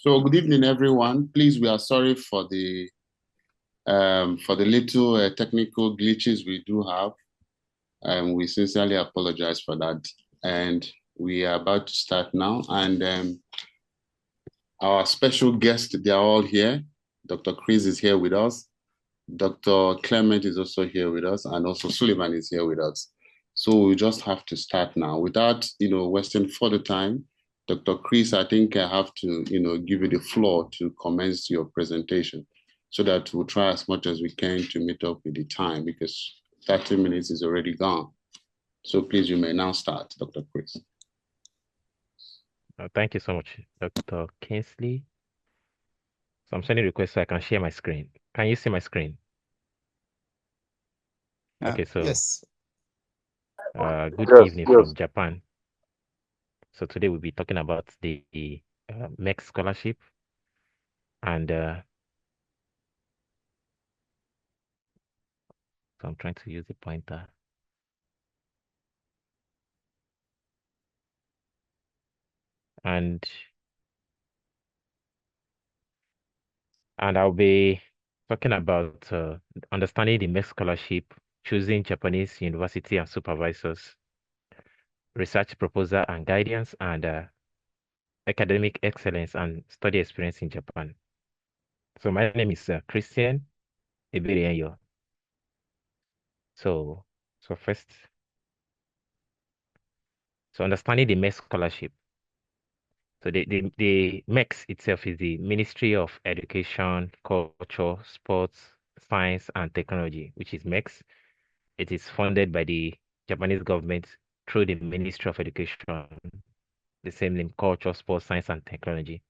So good evening, everyone. Please, we are sorry for the little technical glitches we do have. We sincerely apologize for that. And we are about to start now. And our special guests, they are all here. Dr. Chris is here with us. Dr. Clement is also here with us, and also Sullivan is here with us. So we just have to start now without, wasting further time. Dr. Chris, I think I have to, give you the floor to commence your presentation so that we'll try as much as we can to meet up with the time because 30 minutes is already gone. So please, you may now start, Dr. Chris. Thank you so much, Dr. Kingsley. So I'm sending requests so I can share my screen. Can you see my screen? Okay, so yes. good Yes, evening yes. from Japan. So today we'll be talking about the MEXT scholarship and so I'm trying to use the pointer. And I'll be talking about understanding the MEXT scholarship, choosing Japanese university and supervisors, research proposal and guidance, and academic excellence and study experience in Japan. So my name is Christian Ebere Enyoh. So, so first, so understanding the MEXT scholarship. So the MEXT itself is the Ministry of Education, Culture, Sports, Science, and Technology, which is MEXT. It is funded by the Japanese government through the Ministry of Education, the same name, Culture, Sports, Science, and Technology.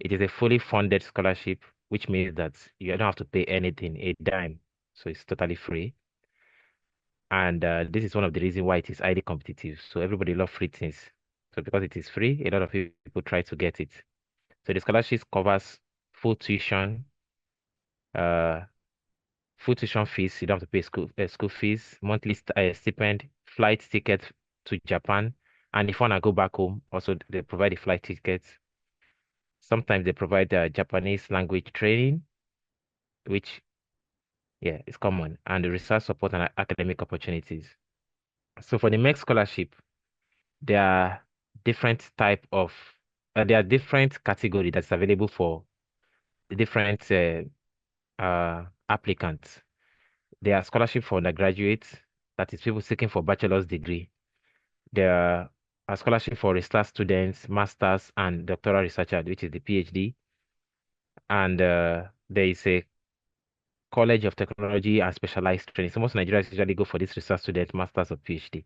It is a fully funded scholarship, which means that you don't have to pay anything, a dime. So it's totally free. And this is one of the reasons why it is highly competitive. So everybody loves free things. So because it is free, a lot of people try to get it. So the scholarship covers full tuition, uh, full tuition fees. You don't have to pay school fees, monthly stipend, flight ticket to Japan, and if you wanna go back home, also they provide the flight tickets. Sometimes they provide Japanese language training, which yeah is common, and the research support and academic opportunities. So for the MEXT scholarship, there are different type of there are different category that's available for the different applicants. There are scholarship for undergraduates, that is people seeking for bachelor's degree. There are a scholarship for research students, masters, and doctoral researcher, which is the PhD. And there is a College of Technology and Specialized Training. So most Nigerians usually go for this research student, masters, or PhD.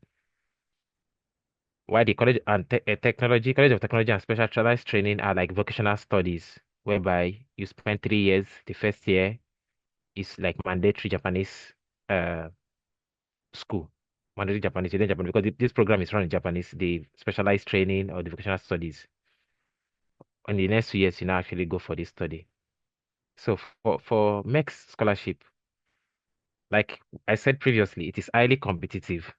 Why the College of Technology and Specialized Training are like vocational studies, whereby you spend 3 years. The first year is like mandatory Japanese uh, school, mandatory Japanese, you learn Japanese, because this program is run in Japanese, the specialized training or the vocational studies. In the next 2 years, you now actually go for this study. So for MEXT scholarship, like I said previously, it is highly competitive.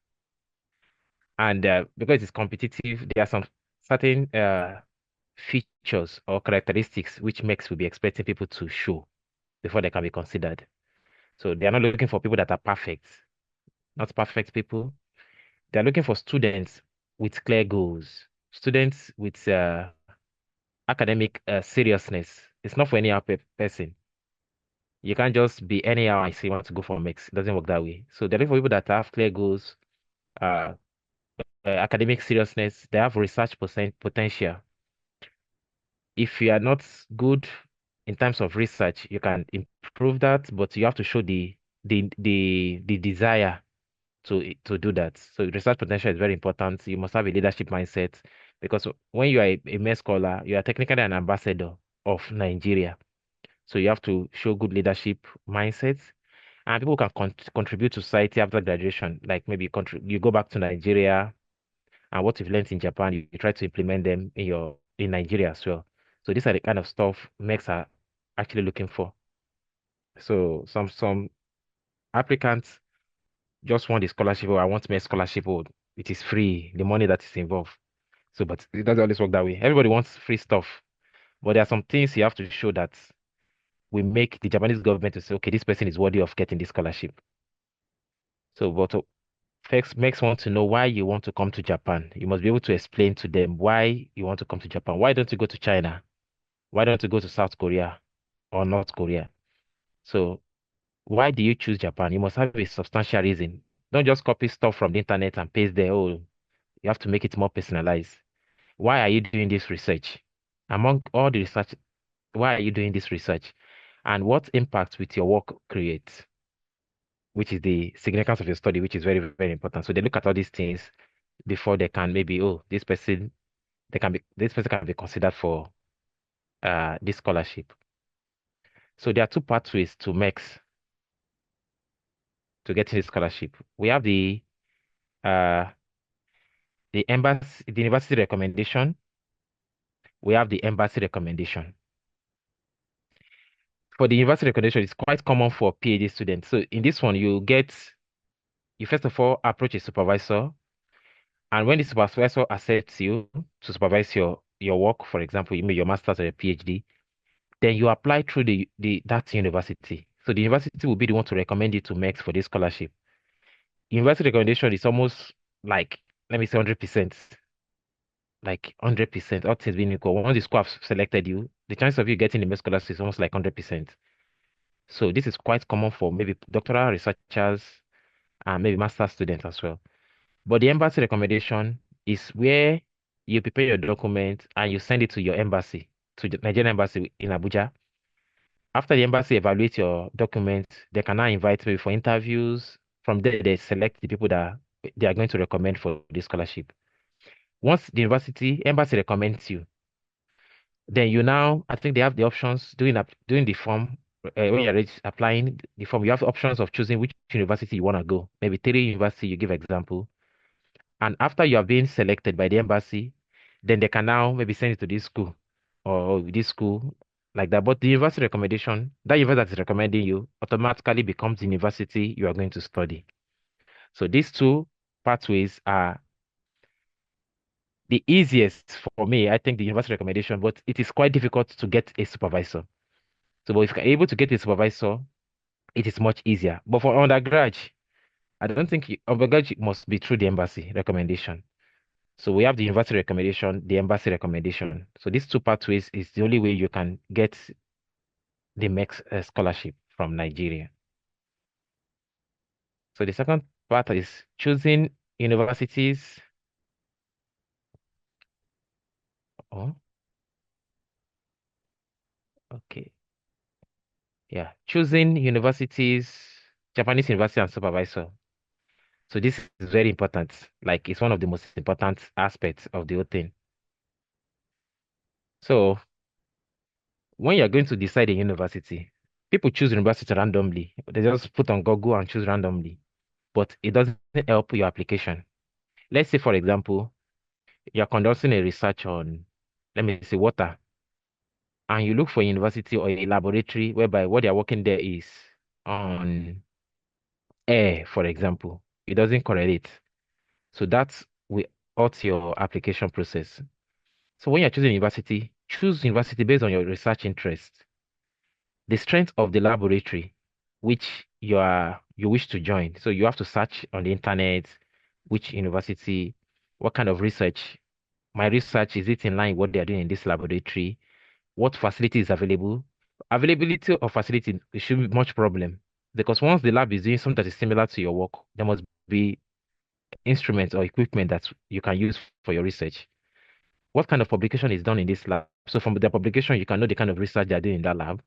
And because it's competitive, there are some certain features or characteristics which MEXT will be expecting people to show before they can be considered. So they are not looking for people that are perfect, not perfect people. They're looking for students with clear goals, students with academic seriousness. It's not for any other person. You can't just be anyhow and say you want to go for mix. It doesn't work that way. So they're looking for people that have clear goals, uh, academic seriousness. They have research potential. If you are not good in terms of research, you can improve that, but you have to show the desire to do that. So research potential is very important. You must have a leadership mindset because when you are a MEXT scholar, you are technically an ambassador of Nigeria. So you have to show good leadership mindset, and people can contribute to society after graduation. Like maybe you go back to Nigeria, and what you've learned in Japan, you try to implement them in Nigeria as well. So these are the kind of stuff MEXT are actually looking for. So some applicants just want the scholarship, or I want my scholarship, or it is free, the money that is involved. So, but it doesn't always work that way. Everybody wants free stuff, But there are some things you have to show that will make the Japanese government to say, okay, this person is worthy of getting this scholarship. So, but first makes want to know why you want to come to Japan. You must be able to explain to them why you want to come to Japan. Why don't you go to China? Why don't you go to South Korea or North Korea? So, why do you choose Japan? You must have a substantial reason. Don't just copy stuff from the internet and paste there. Oh, you have to make it more personalized. Why are you doing this research? Among all the research, why are you doing this research? And what impact will your work create? Which is the significance of your study, which is very, very important. So they look at all these things before they can maybe, oh, this person can be considered for this scholarship. So there are two pathways to MEXT to get this scholarship. We have uh the university recommendation. We have the embassy recommendation. For the university recommendation, it's quite common for PhD students. So in this one, you first of all approach a supervisor, and when the supervisor accepts you to supervise your work, for example, you make your master's or your PhD, then you apply through that university. So the university will be the one to recommend you to MEXT for this scholarship. University recommendation is almost like, let me say 100%, like 100%, all things being equal. Once the school have selected you, the chance of you getting the MEXT scholarship is almost like 100%. So this is quite common for maybe doctoral researchers and maybe master students as well. But the embassy recommendation is where you prepare your document and you send it to your embassy, to the Nigerian embassy in Abuja. After the embassy evaluates your document, they can now invite you for interviews. From there, they select the people that they are going to recommend for the scholarship. Once the embassy recommends you, then I think they have the options doing the form. When you're applying the form, you have options of choosing which university you want to go. Maybe three university, you give example. And after you have been selected by the embassy, then they can now maybe send it to this school or this school like that. But the university recommendation, that university that is recommending you automatically becomes the university you are going to study. So these two pathways are the easiest for me. I think the university recommendation, but it is quite difficult to get a supervisor. So, but if you're able to get a supervisor, it is much easier. But for undergrad, I don't think undergrad must be through the embassy recommendation. So we have the university recommendation, the embassy recommendation. So these two pathways is the only way you can get the MEXT scholarship from Nigeria. So the second part is choosing universities. Oh, okay. Yeah, choosing universities, Japanese university and supervisor. So this is very important. Like it's one of the most important aspects of the whole thing. So when you're going to decide a university, people choose university randomly. They just put on Google and choose randomly, but it doesn't help your application. Let's say, for example, you're conducting a research on, let me say, water, and you look for a university or a laboratory whereby what they're working there is on air, for example. It doesn't correlate. So that's will halt your application process. So when you're choosing university, choose university based on your research interest, the strength of the laboratory which you wish to join. So you have to search on the internet which university, what kind of research. My research, is it in line with what they are doing in this laboratory? What facility is available? Availability of facility, it should be much problem because once the lab is doing something that is similar to your work, there must be instruments or equipment that you can use for your research. What kind of publication is done in this lab? So from the publication, you can know the kind of research they're doing in that lab.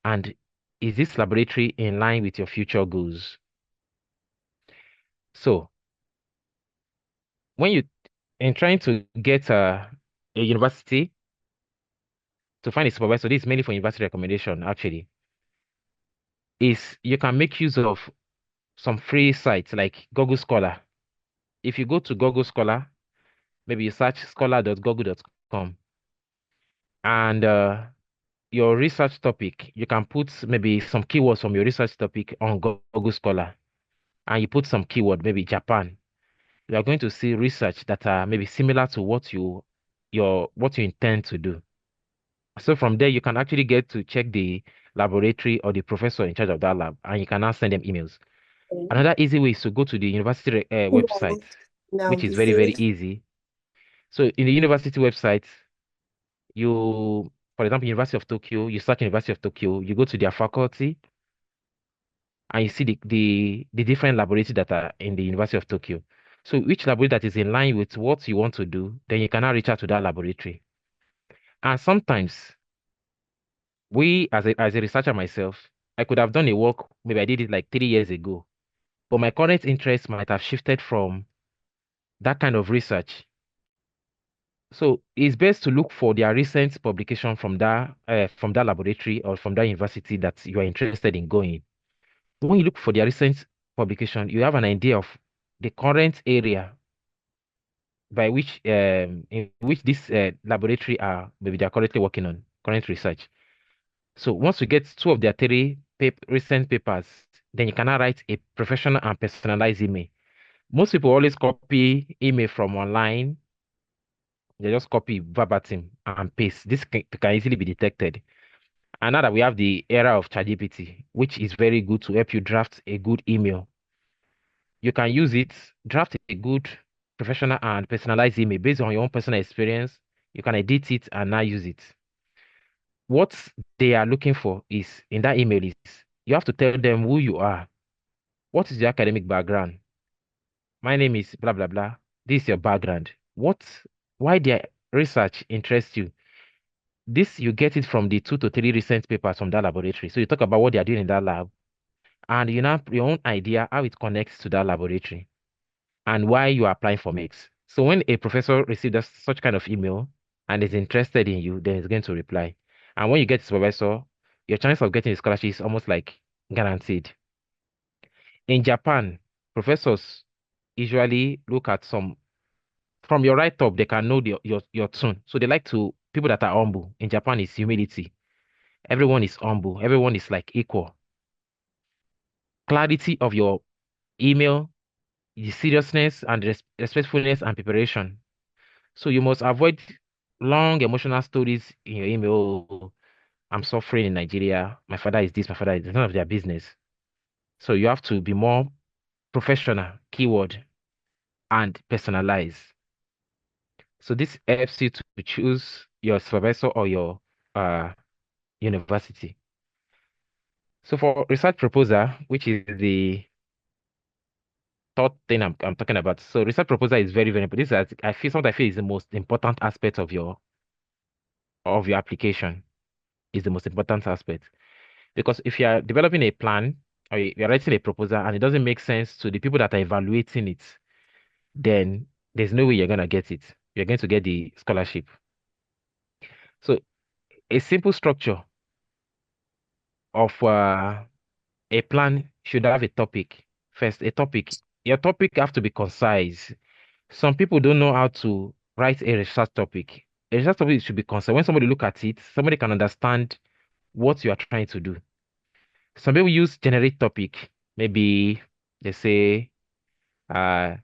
And is this laboratory in line with your future goals? So when you in trying to get a university to find a supervisor, this is mainly for university recommendation actually, is you can make use of some free sites like Google Scholar. If you go to Google Scholar, maybe you search scholar.google.com and your research topic, you can put maybe some keywords from your research topic on Google Scholar and you put some keyword, maybe Japan. You are going to see research that are maybe similar to what you intend to do. So from there, you can actually get to check the laboratory or the professor in charge of that lab, and you can now send them emails. Okay. Another easy way is to go to the university website, Now which is be very, very saying, easy. So in the university website, you, for example, University of Tokyo, you search University of Tokyo, you go to their faculty, and you see the different laboratories that are in the University of Tokyo. So which laboratory that is in line with what you want to do, then you can now reach out to that laboratory. And sometimes we, as a researcher myself, I could have done a work, maybe I did it like 3 years ago, but my current interest might have shifted from that kind of research. So it's best to look for their recent publication from that laboratory or from that university that you are interested in going. When you look for their recent publication, you have an idea of the current area by which in which this laboratory are maybe they are currently working on current research. So once you get two of their three recent papers, then you cannot write a professional and personalized email. Most people always copy email from online. They just copy verbatim and paste. This can easily be detected. And now that we have the era of ChatGPT, which is very good to help you draft a good email, you can use it, draft a good professional and personalized email based on your own personal experience. You can edit it and now use it. What they are looking for is in that email is you have to tell them who you are. What is your academic background? My name is blah blah blah. This is your background. Why their research interests you? This you get it from the 2 to 3 recent papers from that laboratory. So you talk about what they are doing in that lab, and you now have your own idea how it connects to that laboratory and why you are applying for MEXT. So when a professor receives such kind of email and is interested in you, then he's going to reply. And when you get a supervisor, your chance of getting a scholarship is almost like guaranteed. In Japan, professors usually look at some from your right up, they can know your tune. So they like to people that are humble. In Japan, is humility. Everyone is humble. Everyone is like equal. Clarity of your email, the seriousness and respectfulness and preparation. So you must avoid long emotional stories in your email. "Oh, I'm suffering in Nigeria. My father is this, my father is none of their business." So you have to be more professional, keyword, and personalize. So this helps you to choose your supervisor or your uh, university. So for research proposal, which is the third thing I'm talking about. So research proposal is very, very important. I feel something I feel is the most important aspect of your application. Is the most important aspect. Because if you are developing a plan or you're writing a proposal and it doesn't make sense to the people that are evaluating it, then there's no way you're gonna get it. You're going to get the scholarship. So a simple structure of a plan should have a topic. First, a topic. Your topic have to be concise. Some people don't know how to write a research topic. A research topic should be concise. When somebody look at it, somebody can understand what you are trying to do. Some people use generate topic. Maybe they say uh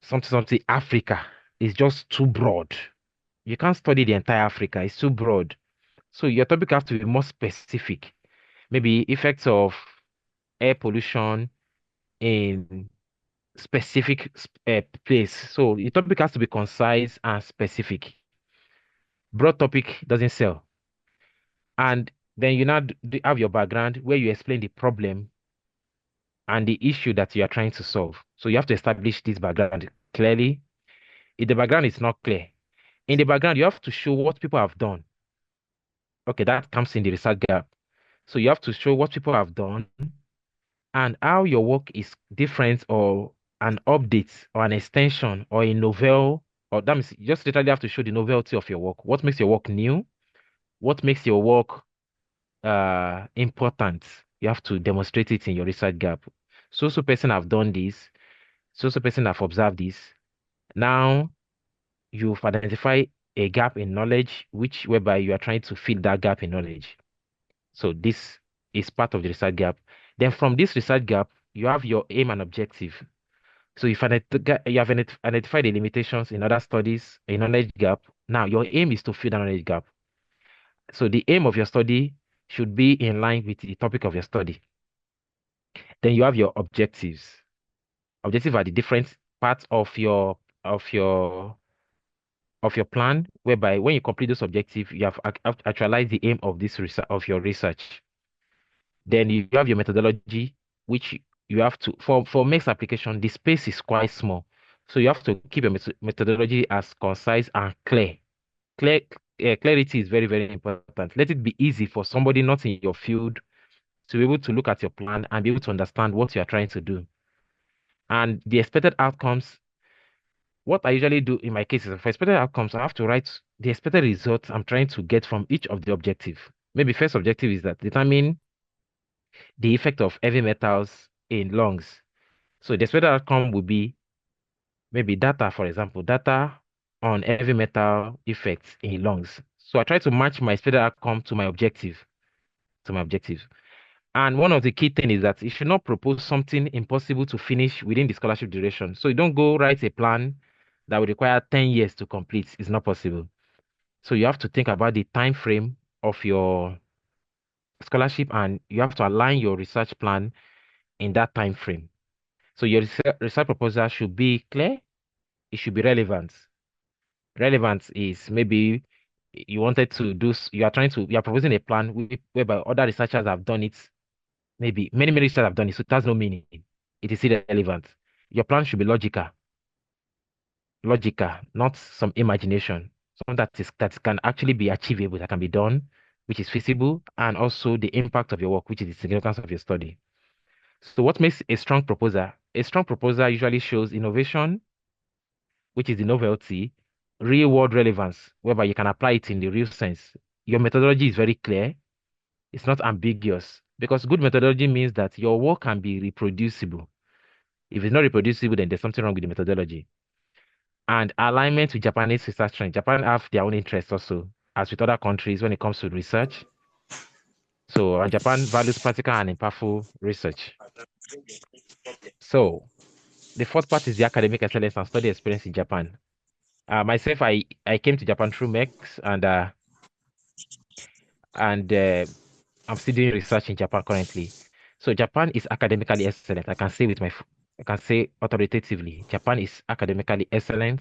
something Africa is just too broad. You can't study the entire Africa, it's too broad. So your topic has to be more specific. Maybe effects of air pollution in specific place. So your topic has to be concise and specific. Broad topic doesn't sell. And then you now have your background where you explain the problem and the issue that you are trying to solve. So you have to establish this background clearly. If the background is not clear, in the background, you have to show what people have done. Okay, that comes in the research gap. So you have to show what people have done and how your work is different or an update or an extension or a novel, or that means you just literally have to show the novelty of your work. What makes your work new? What makes your work important? You have to demonstrate it in your research gap. So person have done this. So person have observed this. Now you've identified a gap in knowledge, which whereby you are trying to fill that gap in knowledge. So this is part of the research gap. Then from this research gap, you have your aim and objective. So if you have identified the limitations in other studies, a knowledge gap. Now your aim is to fill the knowledge gap. So the aim of your study should be in line with the topic of your study. Then you have your objectives. Objectives are the different parts of your of your plan, whereby when you complete those objectives, you have actualized the aim of this research of your research. Then you have your methodology, which you have to for MEXT application, the space is quite small. So you have to keep your methodology as concise and clear. Clear clarity is very, very important. Let it be easy for somebody not in your field to be able to look at your plan and be able to understand what you are trying to do. And the expected outcomes, what I usually do in my cases, for expected outcomes, I have to write the expected results I'm trying to get from each of the objective. Maybe first objective is that determine the effect of heavy metals in lungs. So the expected outcome would be maybe data, for example, data on heavy metal effects in lungs. So I try to match my expected outcome to my objective, to my objective. And one of the key things is that you should not propose something impossible to finish within the scholarship duration. So you don't go write a plan that would require 10 years to complete. It's not possible. So you have to think about the time frame of your scholarship and you have to align your research plan in that time frame. So your research proposal should be clear, it should be relevant. Relevant is maybe you wanted to do, you are proposing a plan whereby other researchers have done it. Maybe many researchers have done it, so it has no meaning. It is irrelevant. Your plan should be logical, not some imagination. Something that can actually be achievable, that can be done, which is feasible, and also the impact of your work, which is the significance of your study. So what makes a strong proposal? A strong proposal usually shows innovation, which is the novelty, real world relevance, whereby you can apply it in the real sense. Your methodology is very clear. It's not ambiguous because good methodology means that your work can be reproducible. If it's not reproducible, then there's something wrong with the methodology. And alignment with Japanese research trend. Japan have their own interests also, as with other countries when it comes to research. So Japan values practical and impactful research. So the fourth part is the academic excellence and study experience in Japan. Myself, I came to Japan through MEX and I'm still doing research in Japan currently. So Japan is academically excellent. I can say authoritatively, Japan is academically excellent,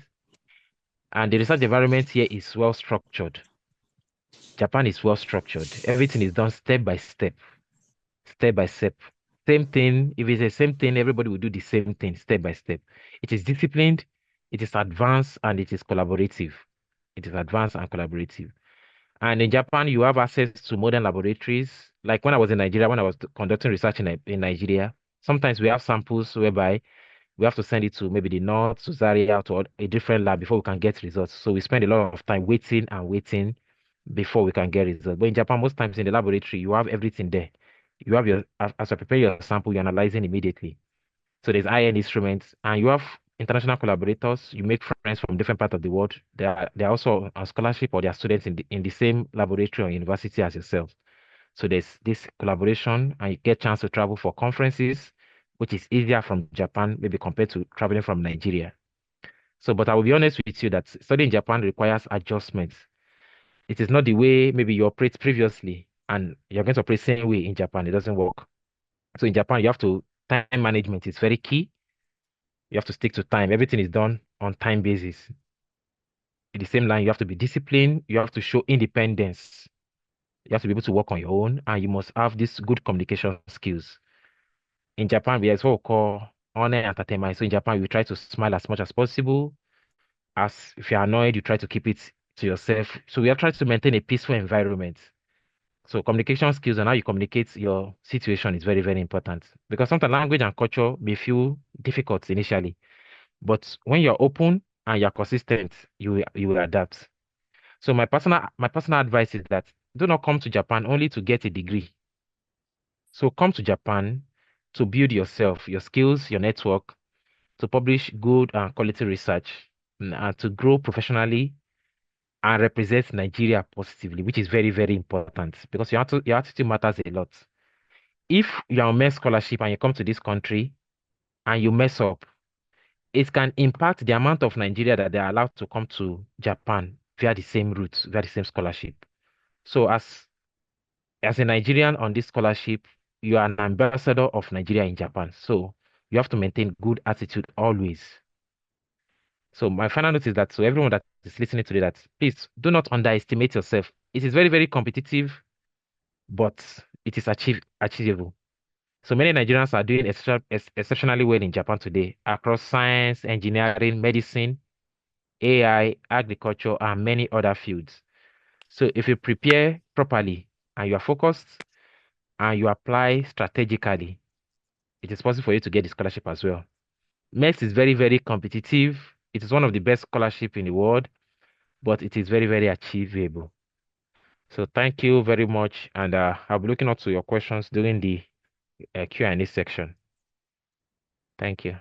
and the research environment here is well structured. Japan is well structured. Everything is done step by step, step by step. Same thing. If it's the same thing, everybody will do the same thing step by step. It is disciplined, it is advanced, and it is collaborative. It is advanced and collaborative. And in Japan, you have access to modern laboratories. Like when I was in Nigeria, when I was conducting research in Nigeria, sometimes we have samples whereby we have to send it to maybe the north, to Zaria, to a different lab before we can get results. So we spend a lot of time waiting and waiting before we can get results. But in Japan, most times in the laboratory, you have everything there. You have as you prepare your sample, you're analyzing immediately. So there's high-end instruments, and you have international collaborators. You make friends from different parts of the world. They're also on scholarship or they are students in the same laboratory or university as yourself. So there's this collaboration, and you get chance to travel for conferences, which is easier from Japan, maybe compared to traveling from Nigeria. So, but I will be honest with you that studying in Japan requires adjustments. It is not the way maybe you operate previously, and you're going to operate the same way in Japan. It doesn't work. So in Japan, you have to time management is very key. You have to stick to time. Everything is done on time basis. In the same line, you have to be disciplined. You have to show independence. You have to be able to work on your own, and you must have these good communication skills. In Japan, we have what we call honor and entertainment. So in Japan, we try to smile as much as possible. As if you're annoyed, you try to keep it to yourself. So we are trying to maintain a peaceful environment. So communication skills and how you communicate your situation is very, very important because sometimes language and culture may feel difficult initially, but when you're open and you're consistent, you will adapt. So my personal advice is that do not come to Japan only to get a degree. So come to Japan to build yourself, your skills, your network, to publish good and quality research, and to grow professionally and represent Nigeria positively, which is very, very important because your attitude matters a lot. If you're on MEXT scholarship and you come to this country and you mess up, it can impact the amount of Nigeria that they are allowed to come to Japan via the same route, via the same scholarship. So as a Nigerian on this scholarship, you are an ambassador of Nigeria in Japan. So you have to maintain good attitude always. So my final note is that so everyone that is listening today, that please do not underestimate yourself. It is very, very competitive, but it is achievable. So many Nigerians are doing exceptionally well in Japan today across science, engineering, medicine, AI, agriculture, and many other fields. So if you prepare properly and you are focused and you apply strategically, it is possible for you to get the scholarship as well. MEXT is very, very competitive. It is one of the best scholarships in the world, but it is very, very achievable. So thank you very much, and I'll be looking out to your questions during the Q&A section. Thank you.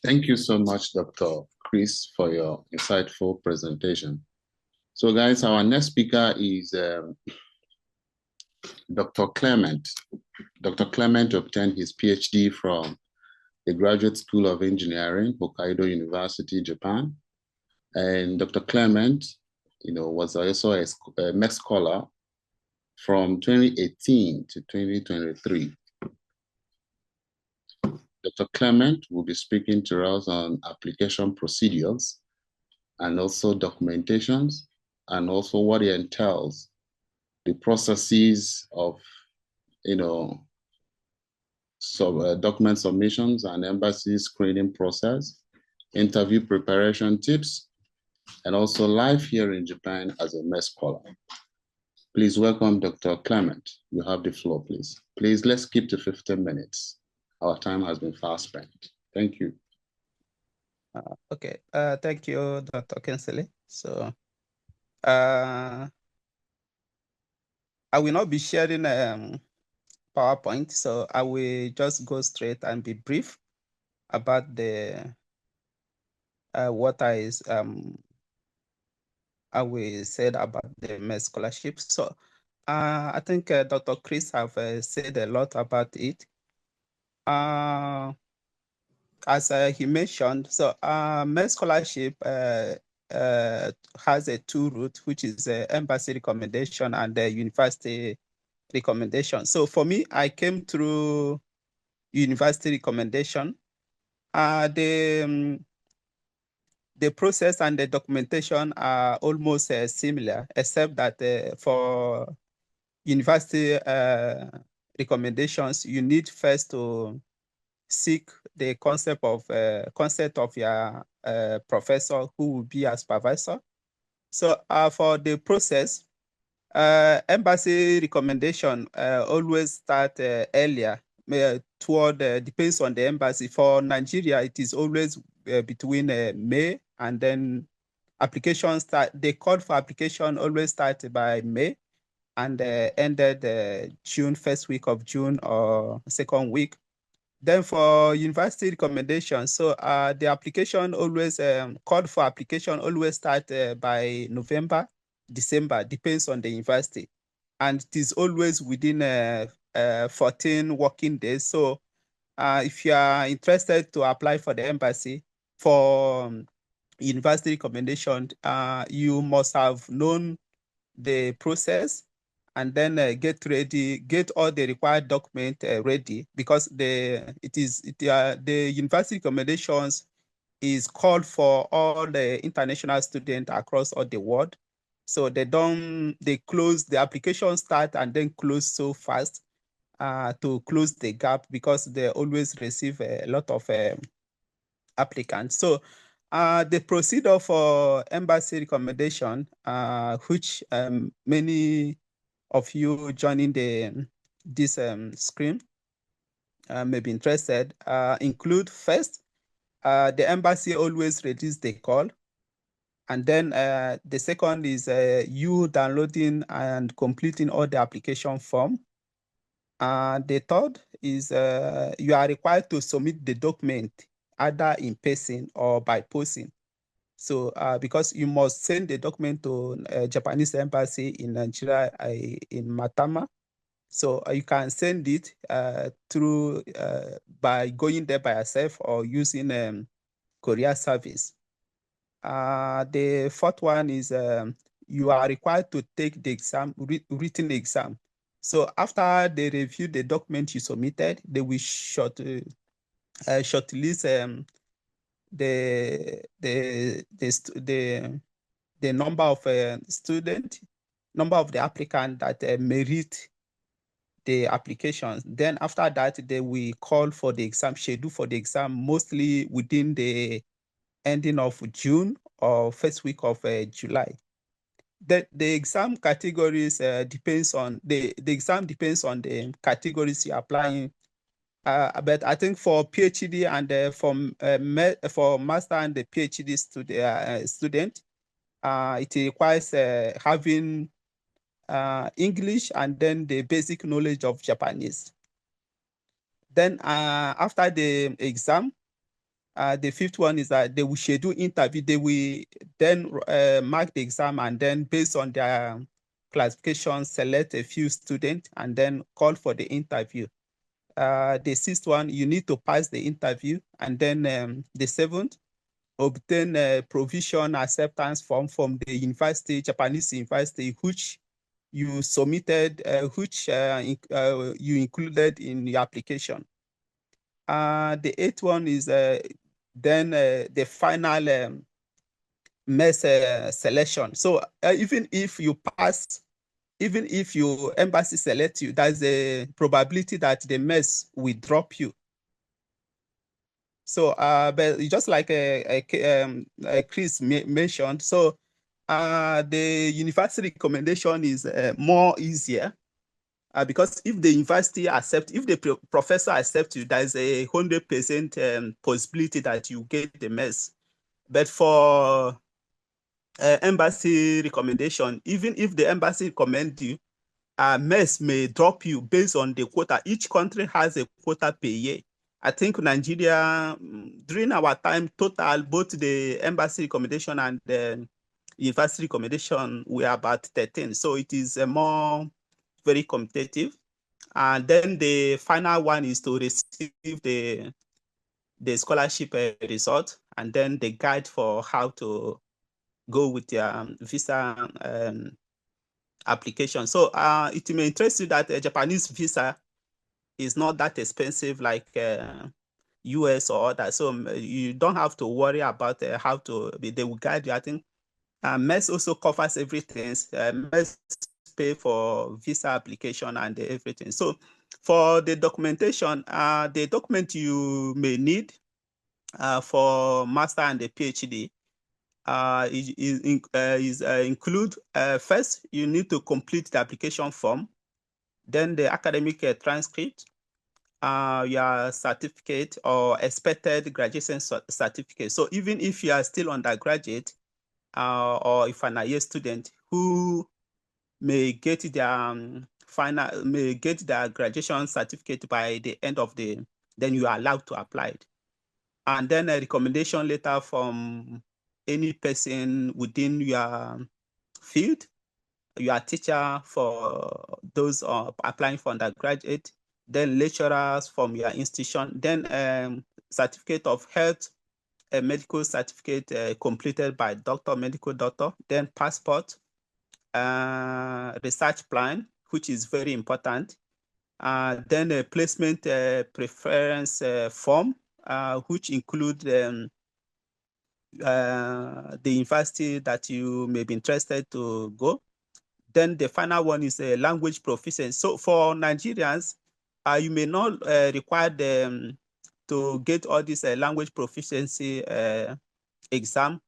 Thank you so much, Dr. Chris, for your insightful presentation. So guys, our next speaker is Dr. Clement. Dr. Clement obtained his PhD from the Graduate School of Engineering, Hokkaido University, Japan. And Dr. Clement, was also a MEXT scholar from 2018 to 2023. Dr. Clement will be speaking to us on application procedures and also documentations and also what it entails, the processes of, document submissions and embassy screening process, interview preparation tips, and also life here in Japan as a MEXT scholar. Please welcome Dr. Clement. You have the floor, please. Please, let's keep to 15 minutes. Our time has been fast spent. Thank you. Okay, thank you, Dr. Kingsley. So, I will not be sharing PowerPoint, so I will just go straight and be brief about the what I will said about the MEXT scholarship. So, I think Dr. Chris have said a lot about it. As he mentioned, so MEXT scholarship has a two route, which is embassy recommendation and university recommendation. So for me, I came through university recommendation. The process and the documentation are almost similar, except that for university recommendations, you need first to seek the consent of your professor who will be a supervisor. So for the process, embassy recommendation always start earlier depends on the embassy. For Nigeria, it is always between May and then application start. The call for application always started by May and ended June, first week of June or second week. Then for university recommendation, so the application always call for application always start by November, December, depends on the university, and it is always within 14 working days. So if you are interested to apply for the embassy for university recommendation, you must have known the process and then get all the required document ready, because the university recommendations is called for all the international students across all the world. So they close the application start and then close so fast to close the gap, because they always receive a lot of applicants. So the procedure for embassy recommendation, which many of you joining this screen may be interested, include first, the embassy always release the call. And then the second is you downloading and completing all the application form. The third is you are required to submit the document either in person or by posting. So because you must send the document to Japanese embassy in Nigeria in Matama. So you can send it through by going there by yourself or using courier service. The fourth one is you are required to take the exam, written exam. So after they review the document you submitted, they will shortlist the number of number of the applicant that merit the applications. Then after that, they will call for the exam, schedule for the exam, mostly within the ending of June or first week of July. The exam categories depends on the exam depends on the categories you're applying. But I think for PhD and for master and the PhD student, it requires having English and then the basic knowledge of Japanese. Then after the exam, the fifth one is that they will schedule interview. They will then mark the exam and then based on their classification, select a few students and then call for the interview. The sixth one, you need to pass the interview. And then the seventh, obtain a provision acceptance form from the university, Japanese university, which you submitted, which you included in your application. The eighth one is then the final MEXT selection. So even if you pass, even if your embassy select you, there's a probability that the MEXT will drop you. So, but just like Chris mentioned, so the university recommendation is more easier because if the university accepts, if the professor accepts you, there's a 100% possibility that you get the MEXT. But for embassy recommendation, even if the embassy recommends you, MEXT may drop you based on the quota. Each country has a quota per year. I think Nigeria, during our time, total, both the embassy recommendation and the university recommendation were about 13. So it is very competitive. And then the final one is to receive the scholarship result and then the guide for how to go with your visa application. So it may interest you that a Japanese visa is not that expensive like US or other. So you don't have to worry about how to, they will guide you. I think MEXT also covers everything. MEXT pay for visa application and everything. So for the documentation, the document you may need for master and the PhD include first, you need to complete the application form, then the academic transcript, your certificate or expected graduation certificate. So even if you are still undergraduate or if an year student who may get their their graduation certificate by the end of then you are allowed to apply it. And then a recommendation letter from any person within your field, your teacher for those applying for undergraduate, then lecturers from your institution, then certificate of health, a medical certificate completed by medical doctor, then passport, research plan, which is very important, then a placement preference form, which include the university that you may be interested to go. Then the final one is a language proficiency. So for Nigerians, you may not require them to get all this language proficiency exam.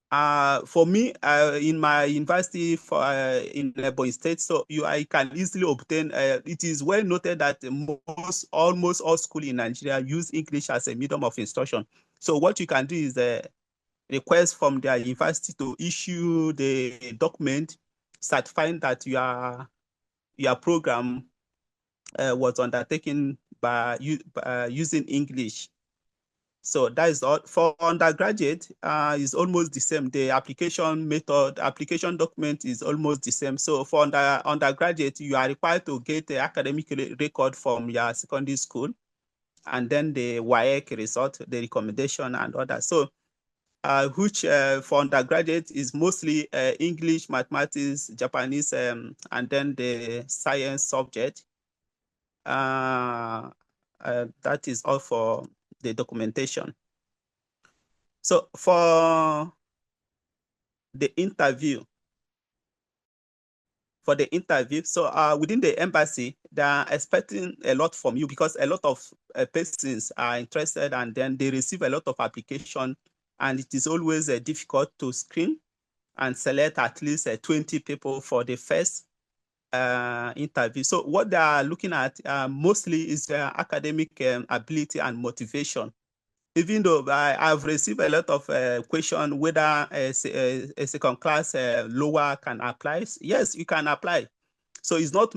For me, in my university in Ebonyi State, so I can easily obtain. It is well noted that almost all schools in Nigeria use English as a medium of instruction. So what you can do is request from their university to issue the document certifying that your program was undertaken by using English. So that is all. For undergraduate, is almost the same. The application method, application document is almost the same. So for undergraduate, you are required to get the academic record from your secondary school, and then the WAEC result, the recommendation and others. So which for undergraduate is mostly English, mathematics, Japanese, and then the science subject. That is all for the documentation. So for the interview, so within the embassy, they are expecting a lot from you because a lot of persons are interested, and then they receive a lot of application, and it is always difficult to screen and select at least 20 people for the first interview. So what they are looking at mostly is academic ability and motivation. Even though I've received a lot of questions whether a second class lower can apply. Yes, you can apply. So it's not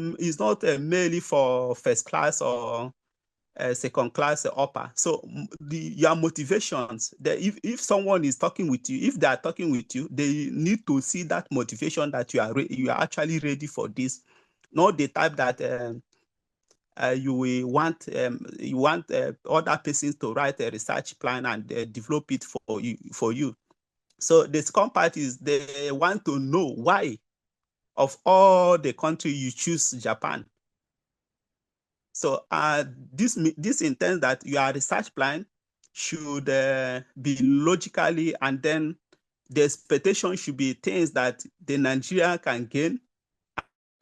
merely for first class or second class upper. So your motivations, if someone is talking with you, if they are talking with you, they need to see that motivation that you are actually ready for this, not the type that you will want other persons to write a research plan and develop it for you. So the second part is they want to know why of all the country you choose Japan. So this intends that your research plan should be logically, and then the expectation should be things that the Nigeria can gain,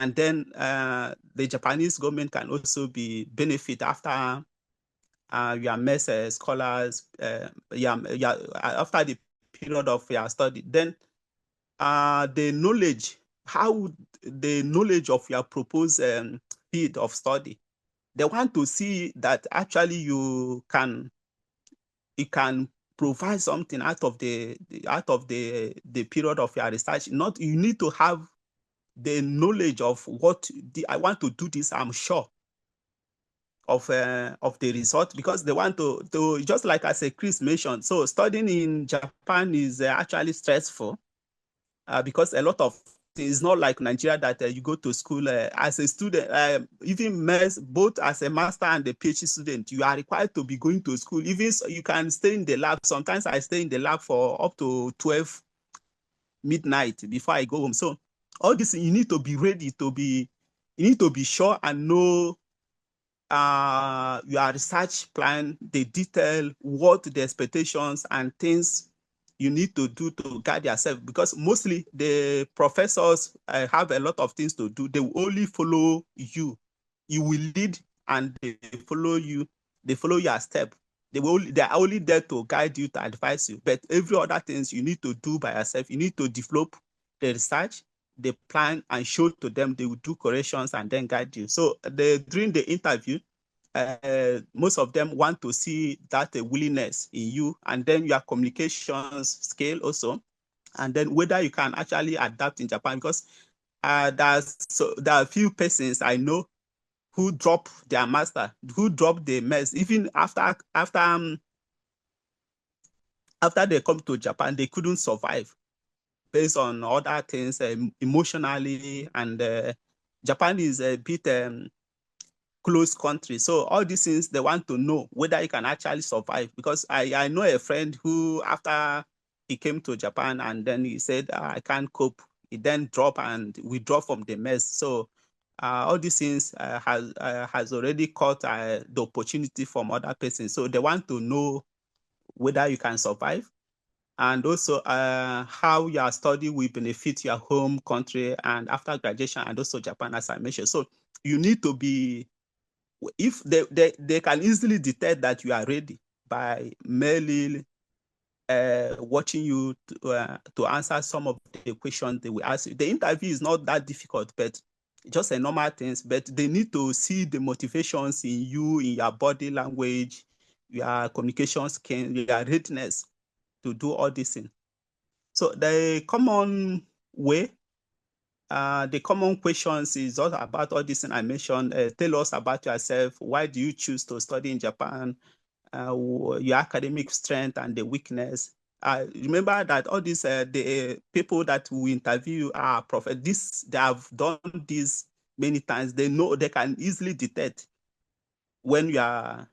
and then the Japanese government can also be benefit after your MEXT scholars, after the period of your study. Then the knowledge of your proposed field of study, they want to see that actually you can provide something out of the period of your research. Not, you need to have the knowledge of what I want to do this. I'm sure of the result, because they want to just like as Chris mentioned. So studying in Japan is actually stressful because a lot of it's not like Nigeria that you go to school as a student, even both as a master and a PhD student, you are required to be going to school. Even so, you can stay in the lab. Sometimes I stay in the lab for up to 12 midnight before I go home. So all this, you need to be ready you need to be sure and know your research plan, the detail, what the expectations and things you need to do to guide yourself, because mostly the professors have a lot of things to do. They will only follow you. You will lead and they follow you. They follow your step. They are only there to guide you, to advise you. But every other things you need to do by yourself. You need to develop the research, the plan, and show to them. They will do corrections and then guide you. So during the interview, most of them want to see that willingness in you, and then your communications scale also, and then whether you can actually adapt in Japan, because there are a few persons I know who drop their master, who drop the MEXT, even after they come to Japan, they couldn't survive based on other things emotionally, and Japan is a bit close country. So all these things, they want to know whether you can actually survive. Because I know a friend who, after he came to Japan and then he said, I can't cope. He then dropped and withdraw from the MEXT. So all these things has already caught the opportunity from other persons. So they want to know whether you can survive, and also how your study will benefit your home country and after graduation, and also Japan, as I mentioned. So you need to be, if they can easily detect that you are ready by merely watching you to answer some of the questions they will ask you. The interview is not that difficult, but just a normal things, but they need to see the motivations in you, in your body language, your communication skills, your readiness to do all these things. So the common way, the common questions is all about all this thing I mentioned. Tell us about yourself. Why do you choose to study in Japan? Your academic strength and the weakness. Remember that all these the people that we interview are they have done this many times. They know, they can easily detect when you are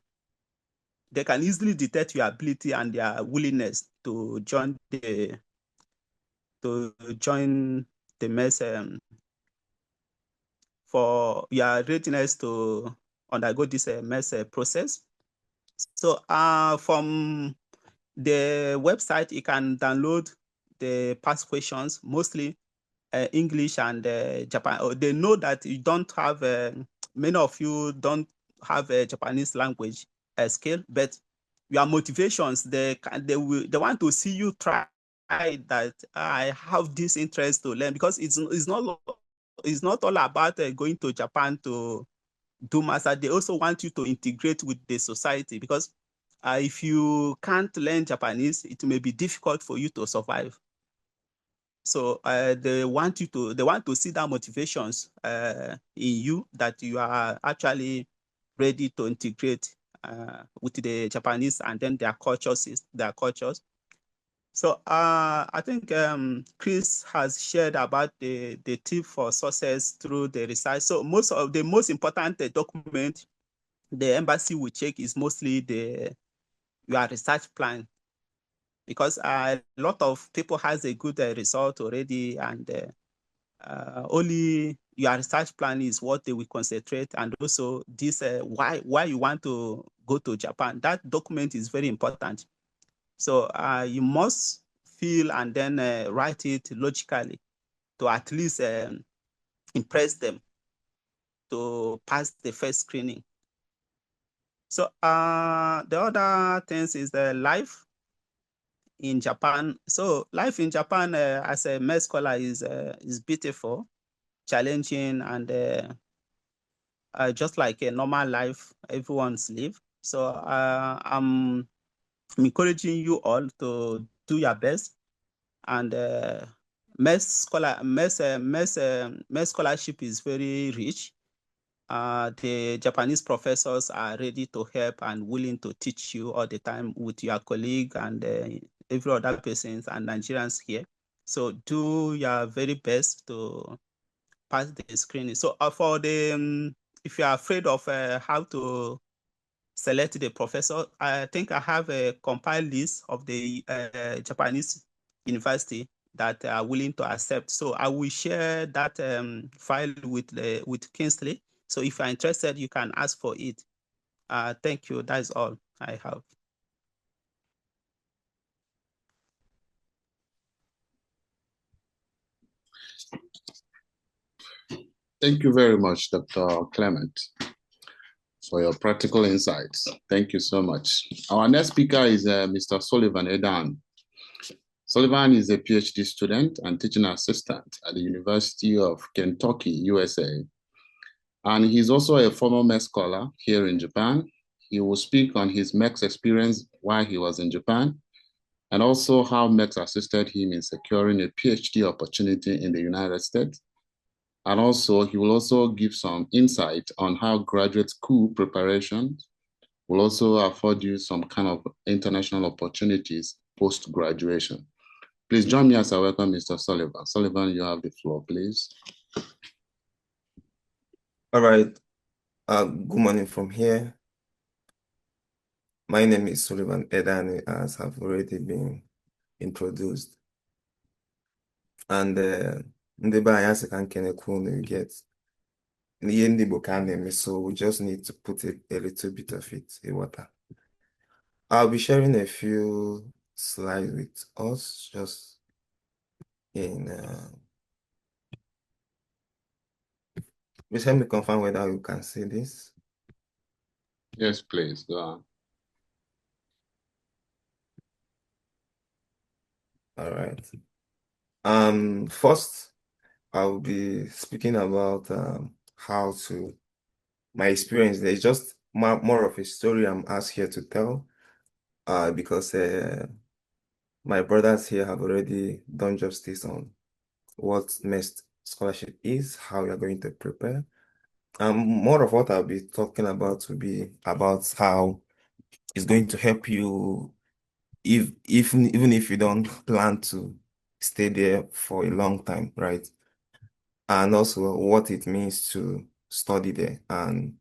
they can easily detect your ability and their willingness to join the MEXT for your readiness to undergo this MEXT process. So from the website, you can download the past questions, mostly English and Japan. They know that you don't have, many of you don't have a Japanese language skill, but your motivations, they want to see you try that. I have this interest to learn, because it's not all about going to Japan to do master. They also want you to integrate with the society, because if you can't learn Japanese, it may be difficult for you to survive. So they want to see that motivations in you, that you are actually ready to integrate with the Japanese and then their cultures. So I think Chris has shared about the tip for success through the research. So the most important document the embassy will check is mostly your research plan, because a lot of people has a good result already, and only your research plan is what they will concentrate. And also this why you want to go to Japan. That document is very important. So you must feel and then write it logically to at least impress them to pass the first screening. So the other things is the life in Japan. So life in Japan as a MEXT scholar is beautiful, challenging, and just like a normal life everyone's live. So I'm encouraging you all to do your best, and MEXT scholarship is very rich. The Japanese professors are ready to help and willing to teach you all the time with your colleague and every other persons and Nigerians here. So do your very best to pass the screening. So for the if you are afraid of how to select the professor, I think I have a compiled list of the Japanese university that are willing to accept. So I will share that file with Kingsley. So if you're interested, you can ask for it. Thank you. That's all I have. Thank you very much, Dr. Clement, for your practical insights. Thank you so much. Our next speaker is Mr. Sullivan Edeani. Sullivan is a PhD student and teaching assistant at the University of Kentucky, USA. And he's also a former MEXT scholar here in Japan. He will speak on his MEXT experience while he was in Japan, and also how MEXT assisted him in securing a PhD opportunity in the United States. And also, he will also give some insight on how graduate school preparation will also afford you some kind of international opportunities post-graduation. Please join me as I welcome Mr. Sullivan. Sullivan, you have the floor, please. All right. Good morning from here. My name is Sullivan Edeani, as have already been introduced. And ndị be anyị asị ka nkenekwu unu get n'ihe ndị Igbo ka a na-eme, so we just need to put a little bit of it in water. I'll be sharing a few slides with us, just in please help me confirm whether you can see this. Yes, please, go on. All right. First, I'll be speaking about how to my experience. There's just more of a story I'm asked here to tell, because my brothers here have already done justice on what MEXT scholarship is, how you're going to prepare. More of what I'll be talking about will be about how it's going to help you even if you don't plan to stay there for a long time, right? And also what it means to study there and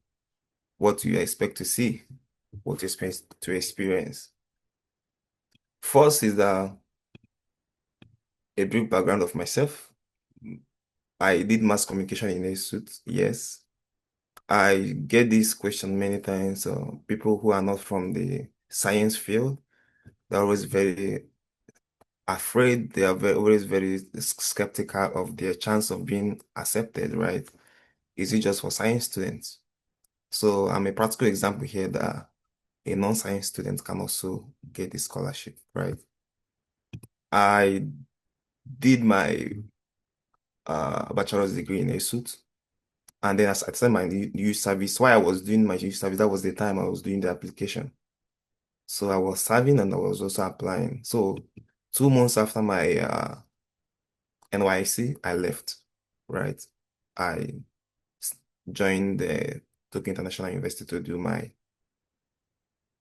what you expect to see what to experience. First is a brief background of myself. I did mass communication in a suit, yes. I get this question many times. People who are not from the science field, they're always very afraid. They are always very skeptical of their chance of being accepted, right? Is it just for science students? So I'm a practical example here that a non-science student can also get the scholarship, right? I did my bachelor's degree in a suit. And then as I started my youth service, while I was doing my youth service, that was the time I was doing the application. So I was serving and I was also applying. So 2 months after my NYC, I left, right? I joined the Tokyo International University to do my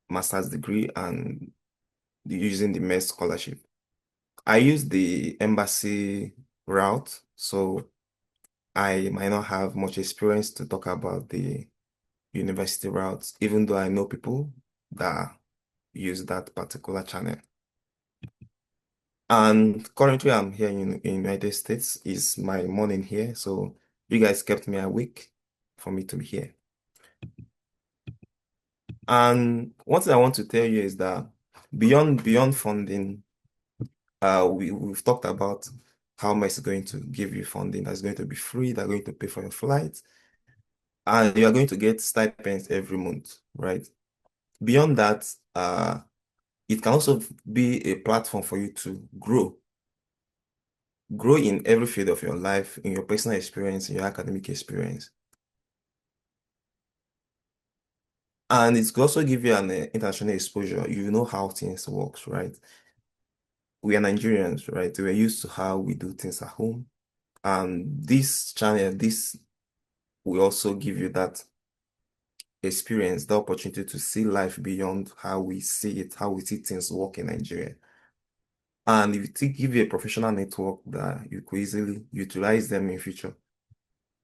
master's degree and using the MEXT scholarship. I used the embassy route, so I might not have much experience to talk about the university routes, even though I know people that use that particular channel. And currently I'm here in United States. It's my morning here, so you guys kept me awake for me to be here. And one thing I want to tell you is that beyond funding, we've talked about how much is going to give you funding that's going to be free, they're going to pay for your flight, and you are going to get stipends every month, right? Beyond that, it can also be a platform for you to grow in every field of your life, in your personal experience, in your academic experience. And it could also give you an international exposure. You know how things works, right? We are Nigerians, right? We're used to how we do things at home. And this channel, this will also give you that experience, the opportunity to see life beyond how we see it, how we see things work in Nigeria. And if it give you a professional network that you could easily utilize them in future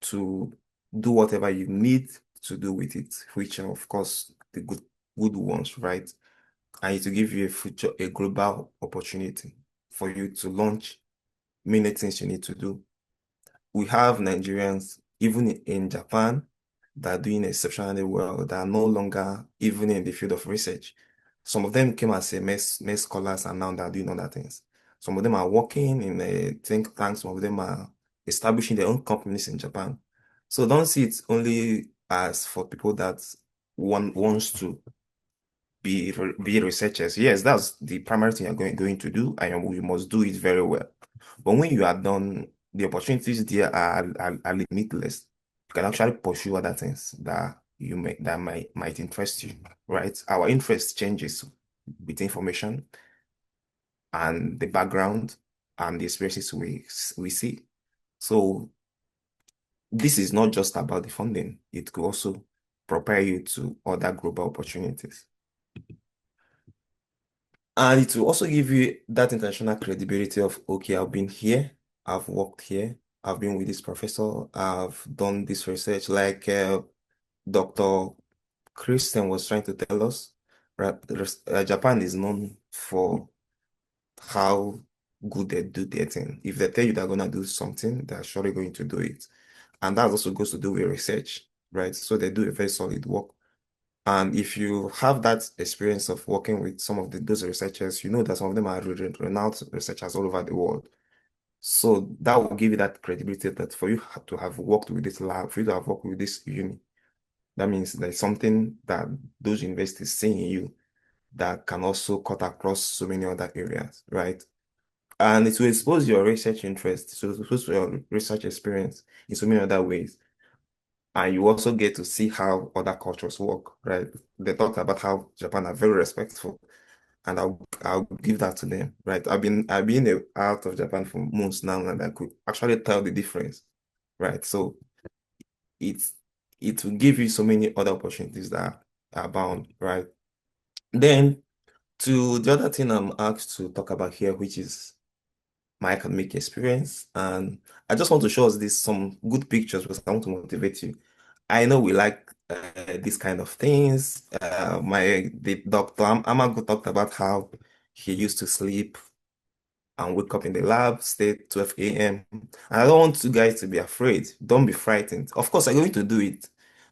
to do whatever you need to do with it, which are of course the good ones, right? And it will give you a global opportunity for you to launch many things you need to do. We have Nigerians, even in Japan, that are doing exceptionally well, that are no longer even in the field of research. Some of them came as a MEXT scholars and now they're doing other things. Some of them are working in a think tank, some of them are establishing their own companies in Japan. So don't see it only as for people that wants to be researchers. Yes, that's the primary thing you're going to do, and we must do it very well. But when you are done, the opportunities there are limitless. You can actually pursue other things that might interest you, right? Our interest changes with information and the background and the experiences we see. So this is not just about the funding. It could also prepare you to other global opportunities. And it will also give you that international credibility of, okay, I've been here, I've worked here, I've been with this professor, I've done this research, like Dr. Christian was trying to tell us, right? Japan is known for how good they do their thing. If they tell you they're going to do something, they're surely going to do it. And that also goes to do with research, right? So they do a very solid work. And if you have that experience of working with some of those researchers, you know that some of them are renowned researchers all over the world. So that will give you that credibility that for you to have worked with this lab, for you to have worked with this uni, that means there's something that those universities see in you that can also cut across so many other areas, right? And it will expose your research interest, so it expose your research experience in so many other ways. And you also get to see how other cultures work, right? They talked about how Japan are very respectful, and I'll give that to them, right? I've been out of Japan for months now, and I could actually tell the difference, right? So it will give you so many other opportunities that are bound, right? Then to the other thing I'm asked to talk about here, which is my academic experience, and I just want to show us some good pictures because I want to motivate you. I know we like these kind of things. The Dr. Amagu talked about how he used to sleep and wake up in the lab, stay 12 a.m. And I don't want you guys to be afraid. Don't be frightened. Of course, I'm going to do it,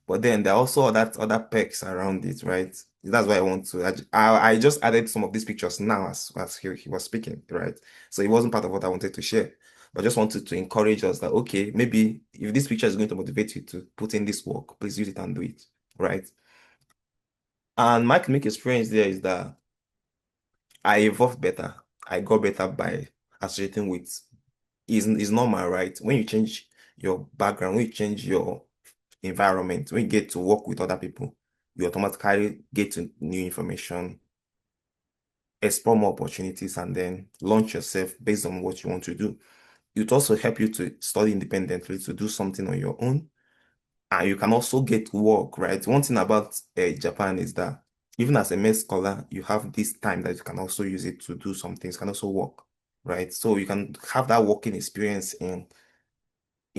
but then there are also other perks around it, right? That's why I want to. I just added some of these pictures now as he was speaking, right? So it wasn't part of what I wanted to share. But I just wanted to encourage us that, okay, maybe if this picture is going to motivate you to put in this work, please use it and do it, right? And my academic experience there is that I evolved better. I got better by associating with is normal, right? When you change your background, when you change your environment, when you get to work with other people, you automatically get to new information, explore more opportunities, and then launch yourself based on what you want to do. It also help you to study independently, to do something on your own. And you can also get work, right? One thing about Japan is that even as a med scholar, you have this time that you can also use it to do some things, can also work, right? So you can have that working experience in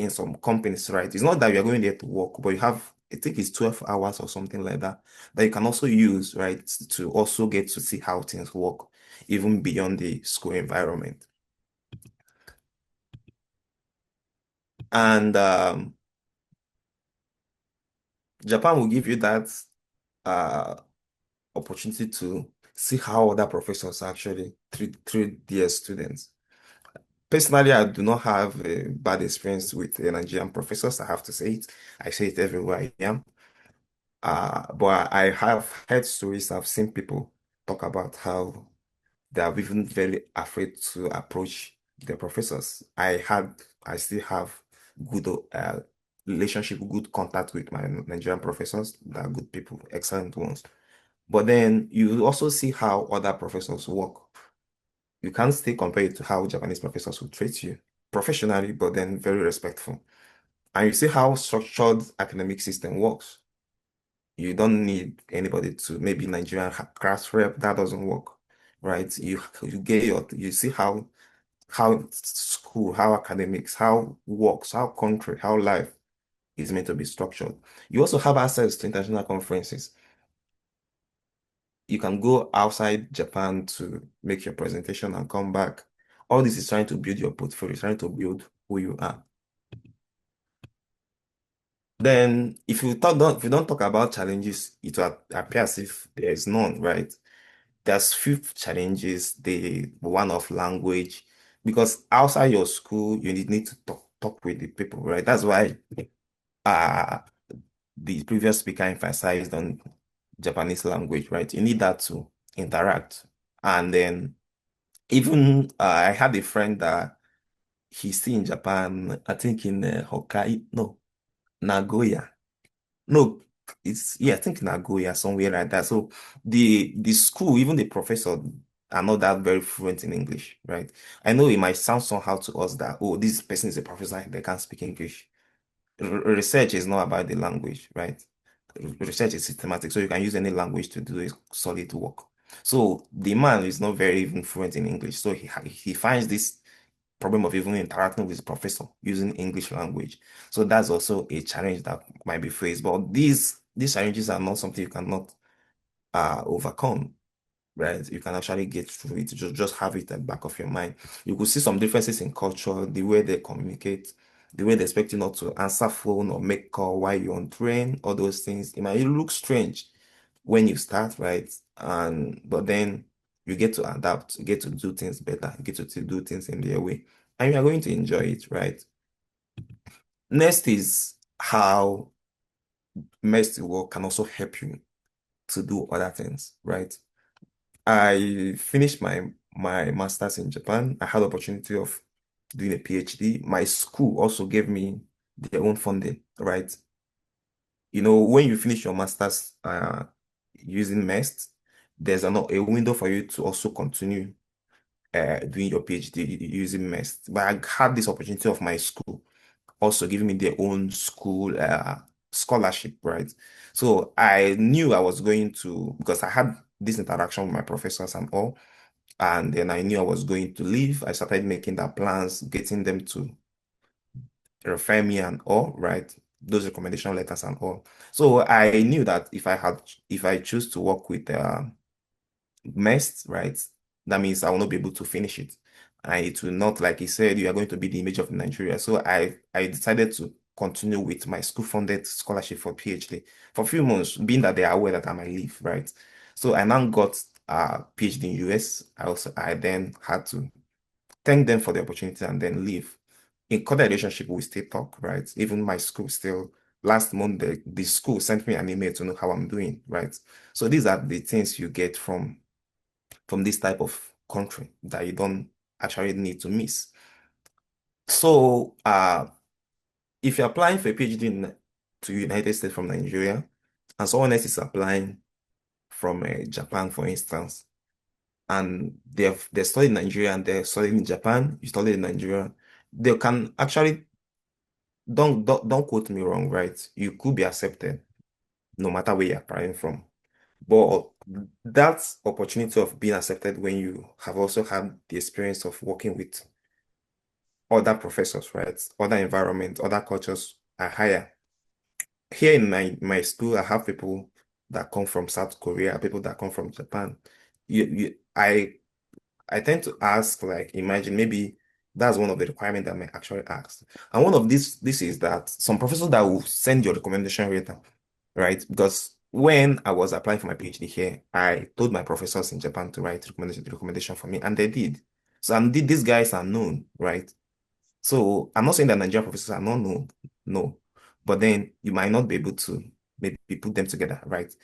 some companies, right? It's not that you're going there to work, but you have, I think it's 12 hours or something like that, that you can also use, right, to also get to see how things work, even beyond the school environment. And Japan will give you that uh, opportunity to see how other professors actually treat their students. Personally, I do not have a bad experience with the Nigerian professors. I have to say it. I say it everywhere I am. But I have heard stories. I've seen people talk about how they are even very afraid to approach the professors. I still have good relationship, good contact with my Nigerian professors. They are good people, excellent ones. But then you also see how other professors work. You can't still compare it to how Japanese professors will treat you professionally, but then very respectful. And you see how structured academic system works. You don't need anybody to maybe Nigerian class rep. That doesn't work, right? You see how school, how academics, how works, how country, how life is meant to be structured. You also have access to international conferences. You can go outside Japan to make your presentation and come back. All this is trying to build your portfolio, trying to build who you are. Then, if you don't talk about challenges, it will appear as if there is none, right? There's few challenges. The one of language, because outside your school, you need to talk with the people, right? That's why uh the previous speaker emphasized on Japanese language, right? You need that to interact. And then even I had a friend that he's still in Japan, I think in Hokkaido, no, Nagoya. No, I think Nagoya, somewhere like that. So the school, even the professor are not that very fluent in English, right? I know it might sound somehow to us that, oh, this person is a professor, they can't speak English. Research is not about the language, right? Research is systematic, so you can use any language to do a solid work. So the man is not very even fluent in English, so he finds this problem of even interacting with his professor using English language. So that's also a challenge that might be faced. But these challenges are not something you cannot overcome, right? You can actually get through it. Just have it at the back of your mind. You could see some differences in culture, the way they communicate, the way they expect you not to answer phone or make call while you're on train, all those things. It might look strange when you start, right? But then you get to adapt, you get to do things better, you get to do things in their way, and you are going to enjoy it, right? Next is how MEXT work can also help you to do other things, right? I finished my master's in Japan. I had the opportunity of doing a PhD. My school also gave me their own funding, right? You know, when you finish your master's using MEXT, there's a window for you to also continue doing your PhD using MEXT. But I had this opportunity of my school also giving me their own school scholarship, right? So I knew I was going to, because I had this interaction with my professors and all, and then I knew I was going to leave. I started making that plans, getting them to refer me and all, right? those recommendation letters and all. So I knew that if I choose to work with MEXT, right, that means I will not be able to finish it. And it will not, like he said, you are going to be the image of Nigeria. So I decided to continue with my school-funded scholarship for PhD for a few months, being that they are aware that I might leave, right? So I now got a PhD in US. I then had to thank them for the opportunity and then leave. In cordial relationship, we still talk, right? Even my school still, last month, the school sent me an email to know how I'm doing, right? So these are the things you get from this type of country that you don't actually need to miss. So if you're applying for a PhD to United States from Nigeria, and someone else is applying from Japan, for instance, and they're studying in Nigeria and they're studying in Japan, you study in Nigeria, they can actually don't quote me wrong, right? You could be accepted no matter where you're applying from. But that opportunity of being accepted when you have also had the experience of working with other professors, right? Other environments, other cultures are higher. Here in my school, I have people that come from South Korea, people that come from Japan. I tend to ask, like, imagine maybe that's one of the requirements that I may actually ask. And one of this is that some professors that will send your recommendation letter, right? Because when I was applying for my PhD here, I told my professors in Japan to write recommendation for me, and they did. So and these guys are known, right? So I'm not saying that Nigerian professors are not known, no, but then you might not be able to maybe put them together, right?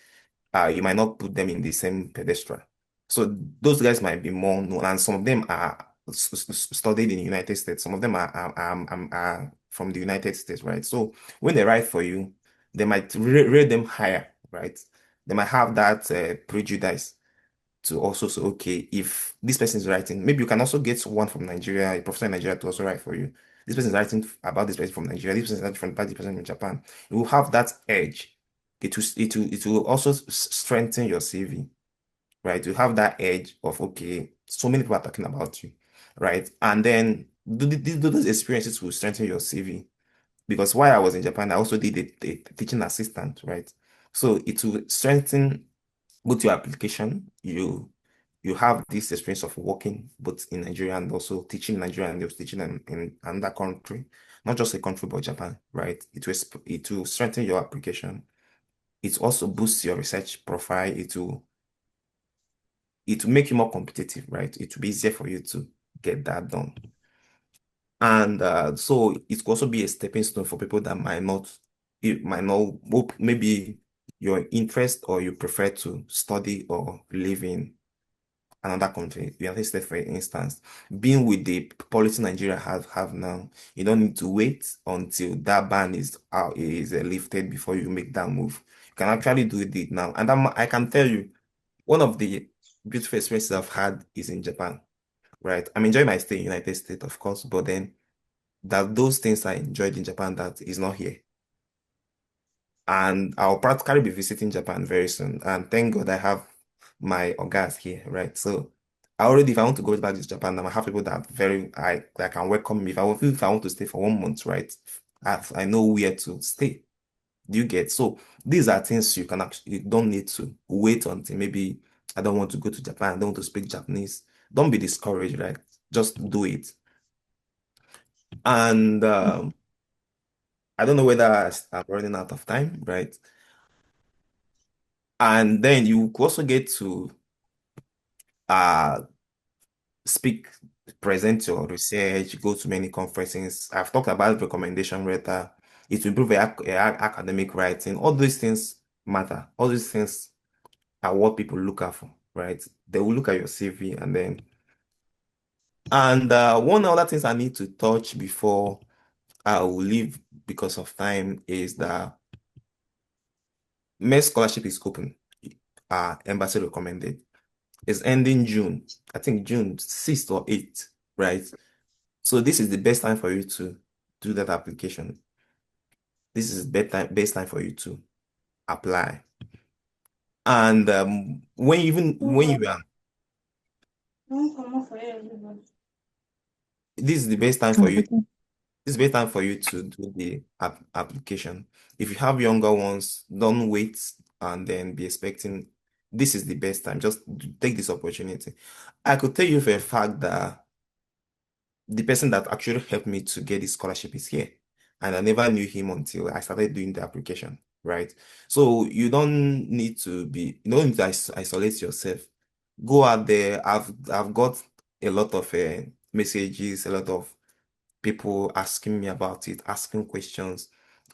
You might not put them in the same pedestal. So those guys might be more known, and some of them are studied in the United States. Some of them are from the United States, right? So when they write for you, they might rate them higher, right? They might have that prejudice to also say, okay, if this person is writing, maybe you can also get one from Nigeria, a professor in Nigeria to also write for you. This person is writing about this person from Nigeria, this person is writing from the person from Japan. You will have that edge. It will also strengthen your CV, right? You have that edge of, okay, so many people are talking about you, right? And then those experiences will strengthen your CV. Because while I was in Japan, I also did a teaching assistant, right? So it will strengthen both your application, you have this experience of working both in Nigeria and also teaching in Nigeria and also teaching in another country, not just a country but Japan, right? It will strengthen your application. It also boosts your research profile. It will make you more competitive, right? It will be easier for you to get that done. And so it could also be a stepping stone for people that maybe your interest or you prefer to study or live in another country, United States, for instance. Being with the policy Nigeria have now, you don't need to wait until that ban is lifted before you make that move. You can actually do it now. And I can tell you, one of the beautiful experiences I've had is in Japan, right? I'm enjoying my stay in United States, of course, but then those things I enjoyed in Japan that is not here. And I'll practically be visiting Japan very soon. And thank God I have my ogas here, right? So if I want to go back to Japan, I have people that I can welcome me. If I want to stay for 1 month, right? I know where to stay. Do you get? So these are things you don't need to wait until maybe I don't want to go to Japan, I don't want to speak Japanese. Don't be discouraged, right? Just do it. And I don't know whether I'm running out of time, right? And then you also get to uh speak, present your research, go to many conferences. I've talked about recommendation letter. It will improve academic writing. All these things matter. All these things are what people look out for, right? They will look at your CV and one other things I need to touch before I will leave because of time is that MEXT scholarship is open. Embassy recommended. It's ending June. I think June 6th or 8th, right? So this is the best time for you to do that application. This is the best time for you to apply. And when you are, this is the best time for you. it's better time for you to do the application. If you have younger ones, don't wait and then be expecting this is the best time. Just take this opportunity. I could tell you for a fact that the person that actually helped me to get this scholarship is here. And I never knew him until I started doing the application, right? So you don't need to isolate yourself. Go out there. I've got a lot of messages, a lot of people asking me about it, asking questions.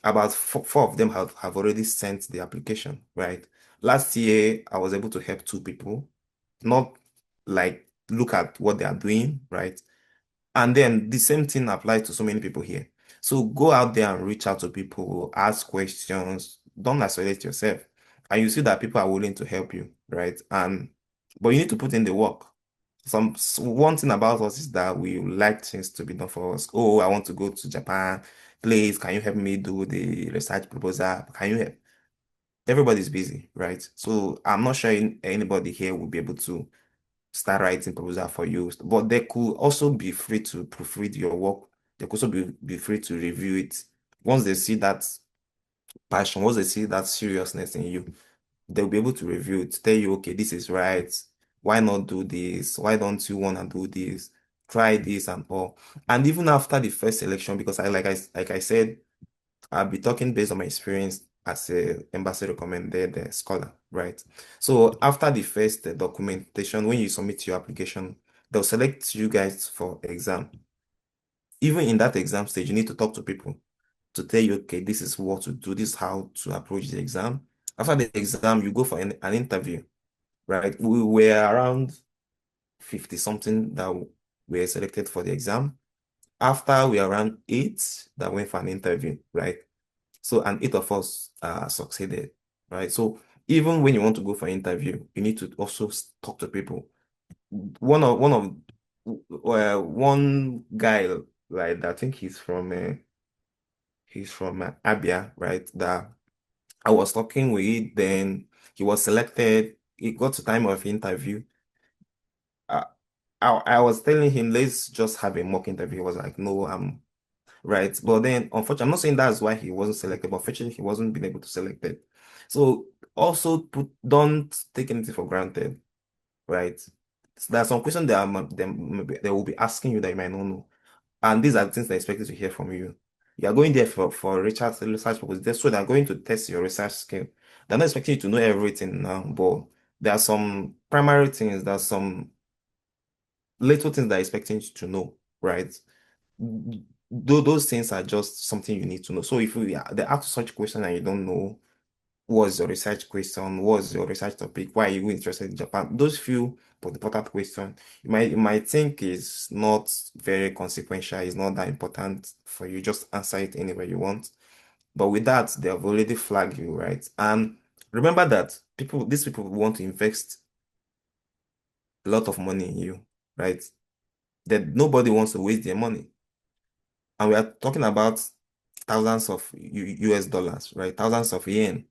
About four of them have already sent the application, right? Last year, I was able to help 2 people, not like look at what they are doing, right? And then the same thing applies to so many people here. So go out there and reach out to people, ask questions, don't isolate yourself. And you see that people are willing to help you, right? But you need to put in the work. One thing about us is that we like things to be done for us. Oh, I want to go to Japan. Please, can you help me do the research proposal? Can you help? Everybody's busy, right? So I'm not sure anybody here will be able to start writing proposal for you, but they could also be free to proofread your work. They could also be free to review it. Once they see that passion, once they see that seriousness in you, they'll be able to review it, tell you, okay, this is right. Why not do this? Why don't you want to do this? Try this and all. And even after the first selection, because like I said, I'll be talking based on my experience as a embassy recommended scholar, right? So after the first documentation, when you submit your application, they'll select you guys for exam. Even in that exam stage, you need to talk to people to tell you, okay, this is what to do, this is how to approach the exam. After the exam, you go for an interview, right? We were around 50 something that were selected for the exam. After we are around 8 that went for an interview, right? So, and 8 of us succeeded, right? So even when you want to go for an interview, you need to also talk to people. One guy, right? I think he's from Abia, right? That I was talking with, then he was selected. He got to time of interview. Uh, I was telling him, let's just have a mock interview. He was like, no, I'm right. But then, unfortunately, I'm not saying that's why he wasn't selected, but unfortunately, he wasn't been able to select it. So also don't take anything for granted, right? So there are some questions they will be asking you that you might not know. And these are the things they're expected to hear from you. You are going there for research purposes. So they're going to test your research skill. They're not expecting you to know everything now, but there are some primary things, there are some little things they're expecting you to know, right? Those things are just something you need to know. So if they ask such question and you don't know what's your research question, what's your research topic, why are you interested in Japan, those few important questions you might think is not very consequential, is not that important for you, just answer it anywhere you want. But with that, they have already flagged you, right? And remember that these people want to invest a lot of money in you, right? That nobody wants to waste their money. And we are talking about thousands of US dollars, right? Thousands of yen.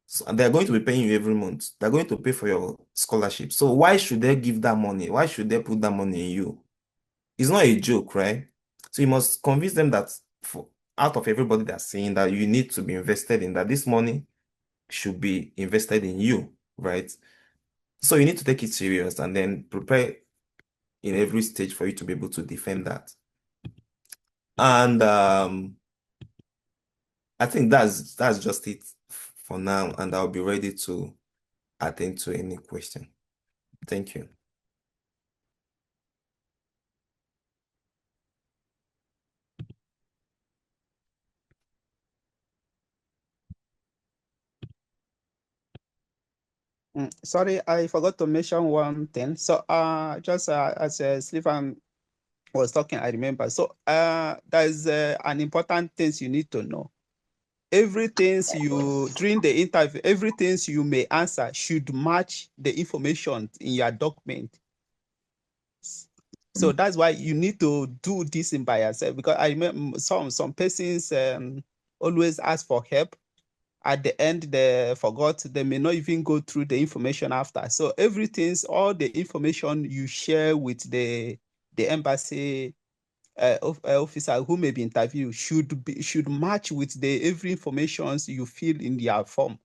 So, and they're going to be paying you every month. They're going to pay for your scholarship. So why should they give that money? Why should they put that money in you? It's not a joke, right? So you must convince them that out of everybody that's saying that you need to be invested in that, this money should be invested in you, right? So you need to take it serious and then prepare in every stage for you to be able to defend that. And I think that's just it for now, and I'll be ready to attend to any question. Thank you. Sorry, I forgot to mention one thing. So just as Sullivan was talking, I remember. So there's an important things you need to know. Everything during the interview, everything you may answer should match the information in your document. So that's why you need to do this in by yourself, because I remember some persons always ask for help. At the end, they forgot, they may not even go through the information after. So all the information you share with the embassy officer who may be interviewed should match with the every information you fill in their form,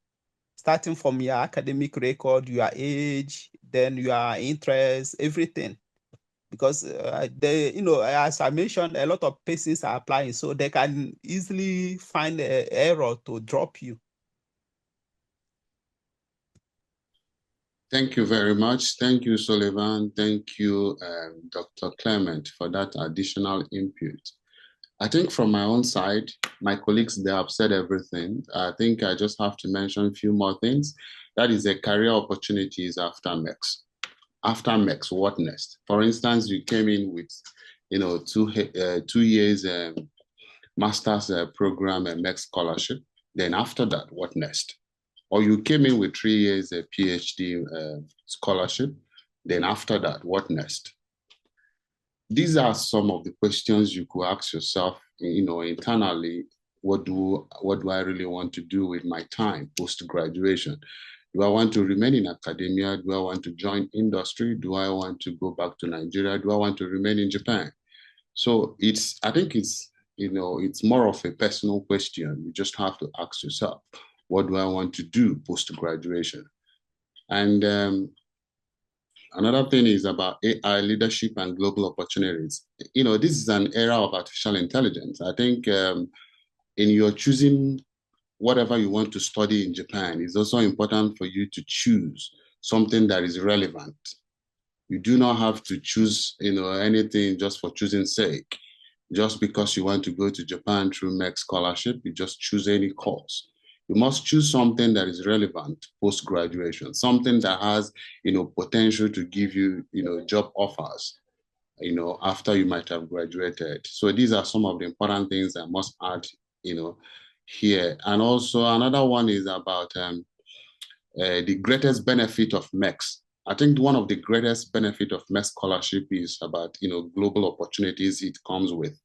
starting from your academic record, your age, then your interest, everything. Because as I mentioned, a lot of persons are applying, so they can easily find an error to drop you. Thank you very much. Thank you, Sullivan. Thank you, Dr. Clement, for that additional input. I think from my own side, my colleagues, they have said everything. I think I just have to mention a few more things. That is the career opportunities after MEXT. After MEXT, what next? For instance, you came in with, 2 years master's program and MEXT scholarship. Then after that, what next? Or you came in with 3 years PhD scholarship. Then after that, what next? These are some of the questions you could ask yourself, internally. What do I really want to do with my time post-graduation? Do I want to remain in academia? Do I want to join industry? Do I want to go back to Nigeria? Do I want to remain in Japan? So I think it's more of a personal question. You just have to ask yourself, what do I want to do post-graduation? And another thing is about AI leadership and global opportunities. This is an era of artificial intelligence. I think in your choosing whatever you want to study in Japan, it's also important for you to choose something that is relevant. You do not have to choose, anything just for choosing sake. Just because you want to go to Japan through MEXT scholarship, you just choose any course. You must choose something that is relevant post-graduation, something that has, potential to give you, job offers, after you might have graduated. So these are some of the important things I must add, here. And also another one is about the greatest benefit of MEXT. I think one of the greatest benefit of MEXT scholarship is about, global opportunities it comes with.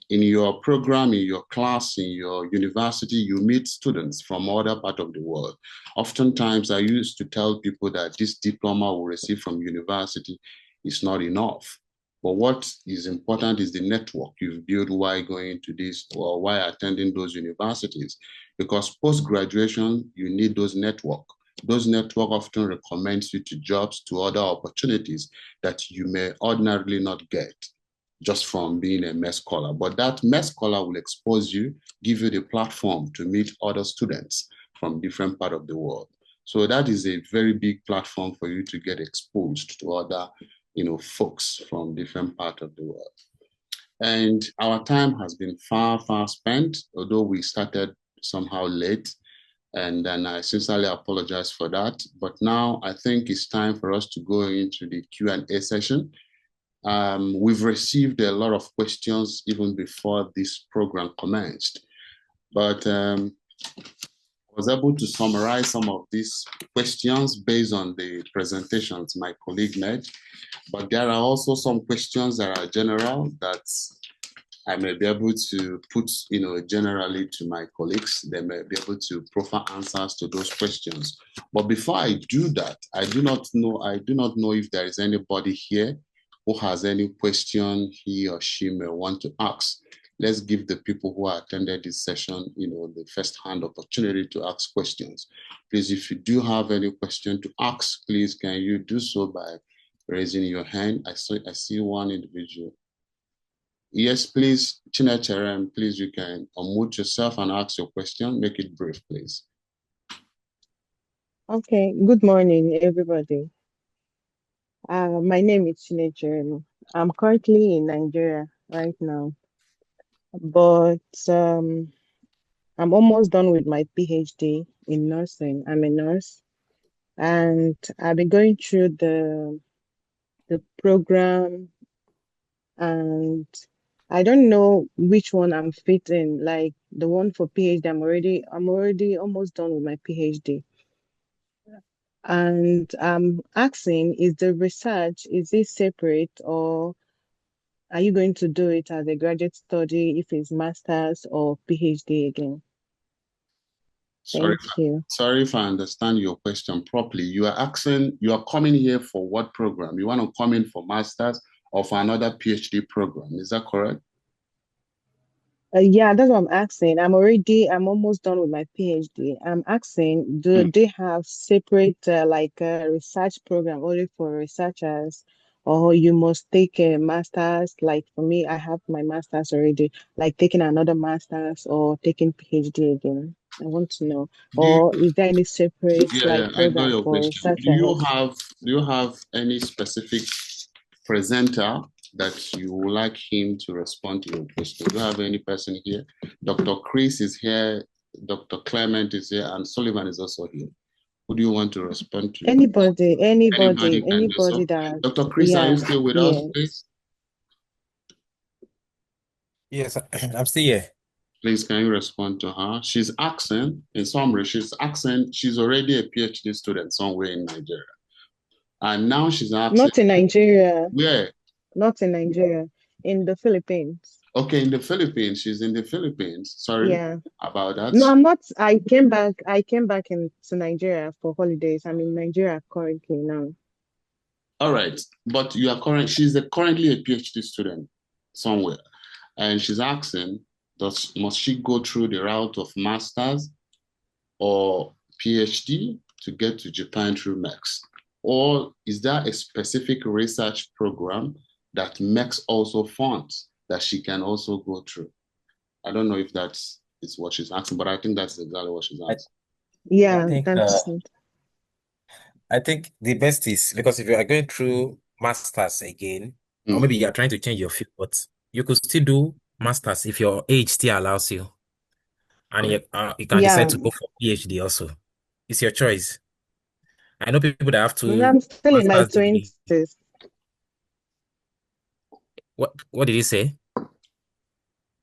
In your program, in your class, in your university, you meet students from other parts of the world. Oftentimes, I used to tell people that this diploma we receive from university is not enough. But what is important is the network you've built while going to this or while attending those universities. Because post-graduation, you need those networks. Those networks often recommend you to jobs, to other opportunities that you may ordinarily not get just from being a MEXT scholar. But that MEXT scholar will expose you, give you the platform to meet other students from different parts of the world. So that is a very big platform for you to get exposed to other, folks from different parts of the world. And our time has been far, far spent, although we started somehow late. And then I sincerely apologize for that. But now I think it's time for us to go into the Q&A session. We've received a lot of questions even before this program commenced, but I was able to summarize some of these questions based on the presentations my colleague made. But there are also some questions that are general that I may be able to put, generally to my colleagues. They may be able to provide answers to those questions. But before I do that, I do not know if there is anybody here who has any question he or she may want to ask. Let's give the people who attended this session, the first-hand opportunity to ask questions. Please, if you do have any question to ask, please, can you do so by raising your hand? I see one individual. Yes, please, Chinechere, please, you can unmute yourself and ask your question. Make it brief, please. Okay, good morning, everybody. My name is Chinechere. I'm currently in Nigeria right now, but I'm almost done with my PhD in nursing. I'm a nurse, and I've been going through the program, and I don't know which one I'm fit in. Like the one for PhD, I'm already almost done with my PhD. And I'm asking, is the research, is it separate, or are you going to do it as a graduate study if it's master's or PhD again? Thank you. Sorry if I understand your question properly. You are coming here for what program? You want to come in for master's or for another PhD program. Is that correct? Yeah, that's what I'm asking. I'm almost done with my PhD. I'm asking, do they have separate research program only for researchers, or you must take a master's? Like for me, I have my master's already, like taking another master's or taking PhD again. I want to know. Or is there any separate I got program your for question. researchers? Do you have any specific presenter that you would like him to respond to your question? Do you have any person here? Dr. Chris is here, Dr. Clement is here, and Sullivan is also here. Who do you want to respond to? Anybody that. Dr. Chris, are you still with us, please? Yes, I'm still here. Please, can you respond to her? She's asking, in summary, she's already a PhD student somewhere in Nigeria. And now she's asking. Not in Nigeria. Where? Not in Nigeria. In the Philippines. Okay, in the Philippines. She's in the Philippines. Sorry about that. No, I'm not. I came back to Nigeria for holidays. I'm in Nigeria currently now. All right. But she's currently a PhD student somewhere. And she's asking, must she go through the route of master's or PhD to get to Japan through MEXT? Or is there a specific research program that MEXT also funds that she can also go through? I don't know if that is what she's asking, but I think that's exactly what she's asking. Yeah, I think the best is, because if you are going through masters again, or maybe you are trying to change your field, but you could still do masters if your age still allows you, and you can decide to go for PhD also. It's your choice. I know people that have to. I'm still in my 20s. What did you say?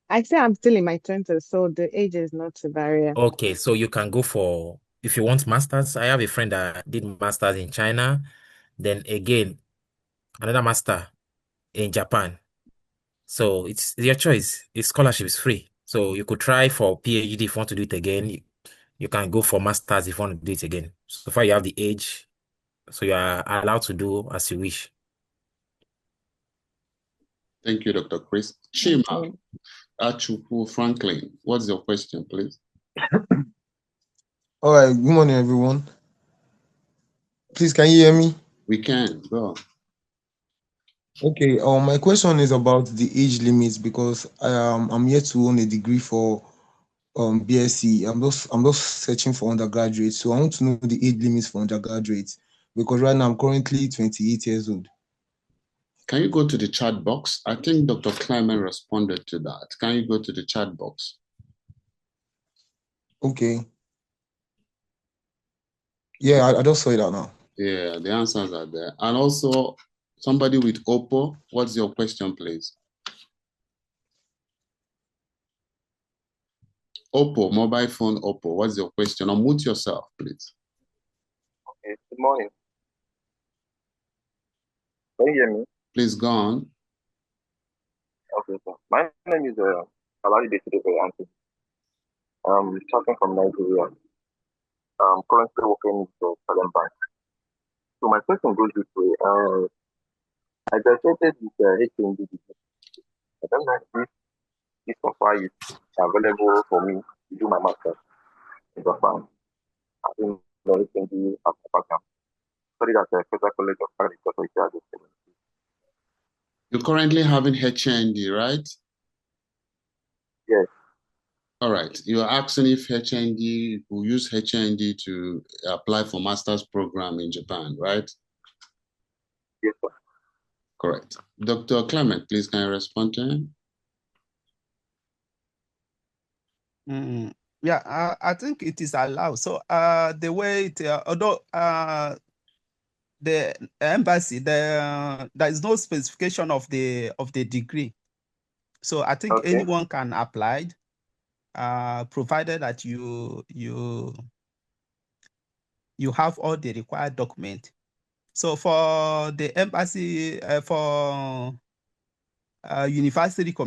I say I'm still in my 20s, so the age is not a barrier. Okay, so you can go for, if you want masters. I have a friend that did masters in China, then again another master in Japan. So it's your choice. The scholarship is free. So you could try for PhD if you want to do it again. You can go for masters if you want to do it again. So far you have the age, so you are allowed to do as you wish. Thank you, Dr. Chris. Chima Achukwu Franklin, what's your question, please? All right, good morning, everyone. Please, can you hear me? We can, go. Okay, my question is about the age limits, because I'm yet to own a degree for BSc. I'm just searching for undergraduate, so I want to know the age limits for undergraduates, because right now I'm currently 28 years old. Can you go to the chat box? I think Dr. Clement responded to that. Can you go to the chat box? Okay. Yeah, I just saw it out now. Yeah, the answers are there. And also, somebody with Oppo, what's your question, please? Oppo, mobile phone Oppo, what's your question? Unmute yourself, please. Okay, good morning. Can you hear me? Please go on. Okay, sir. My name is Alali Anthony. I'm talking from Nigeria. I'm currently working for Sullivan Bank. So my question goes this way. I graduated with HND. I don't know if this offer is available for me to do my master's in Japan. I think the HND at Japan. Studied at the Federal College of Agriculture. You're currently having HND, right? Yes. All right. You're asking if HND will use HND to apply for master's program in Japan, right? Yes, sir. Correct. Dr. Clement, please can you respond to him? Yeah, I think it is allowed. So the way it, although the embassy, there is no specification of the degree. So I think anyone can apply, provided that you have all the required document. So for the embassy, for university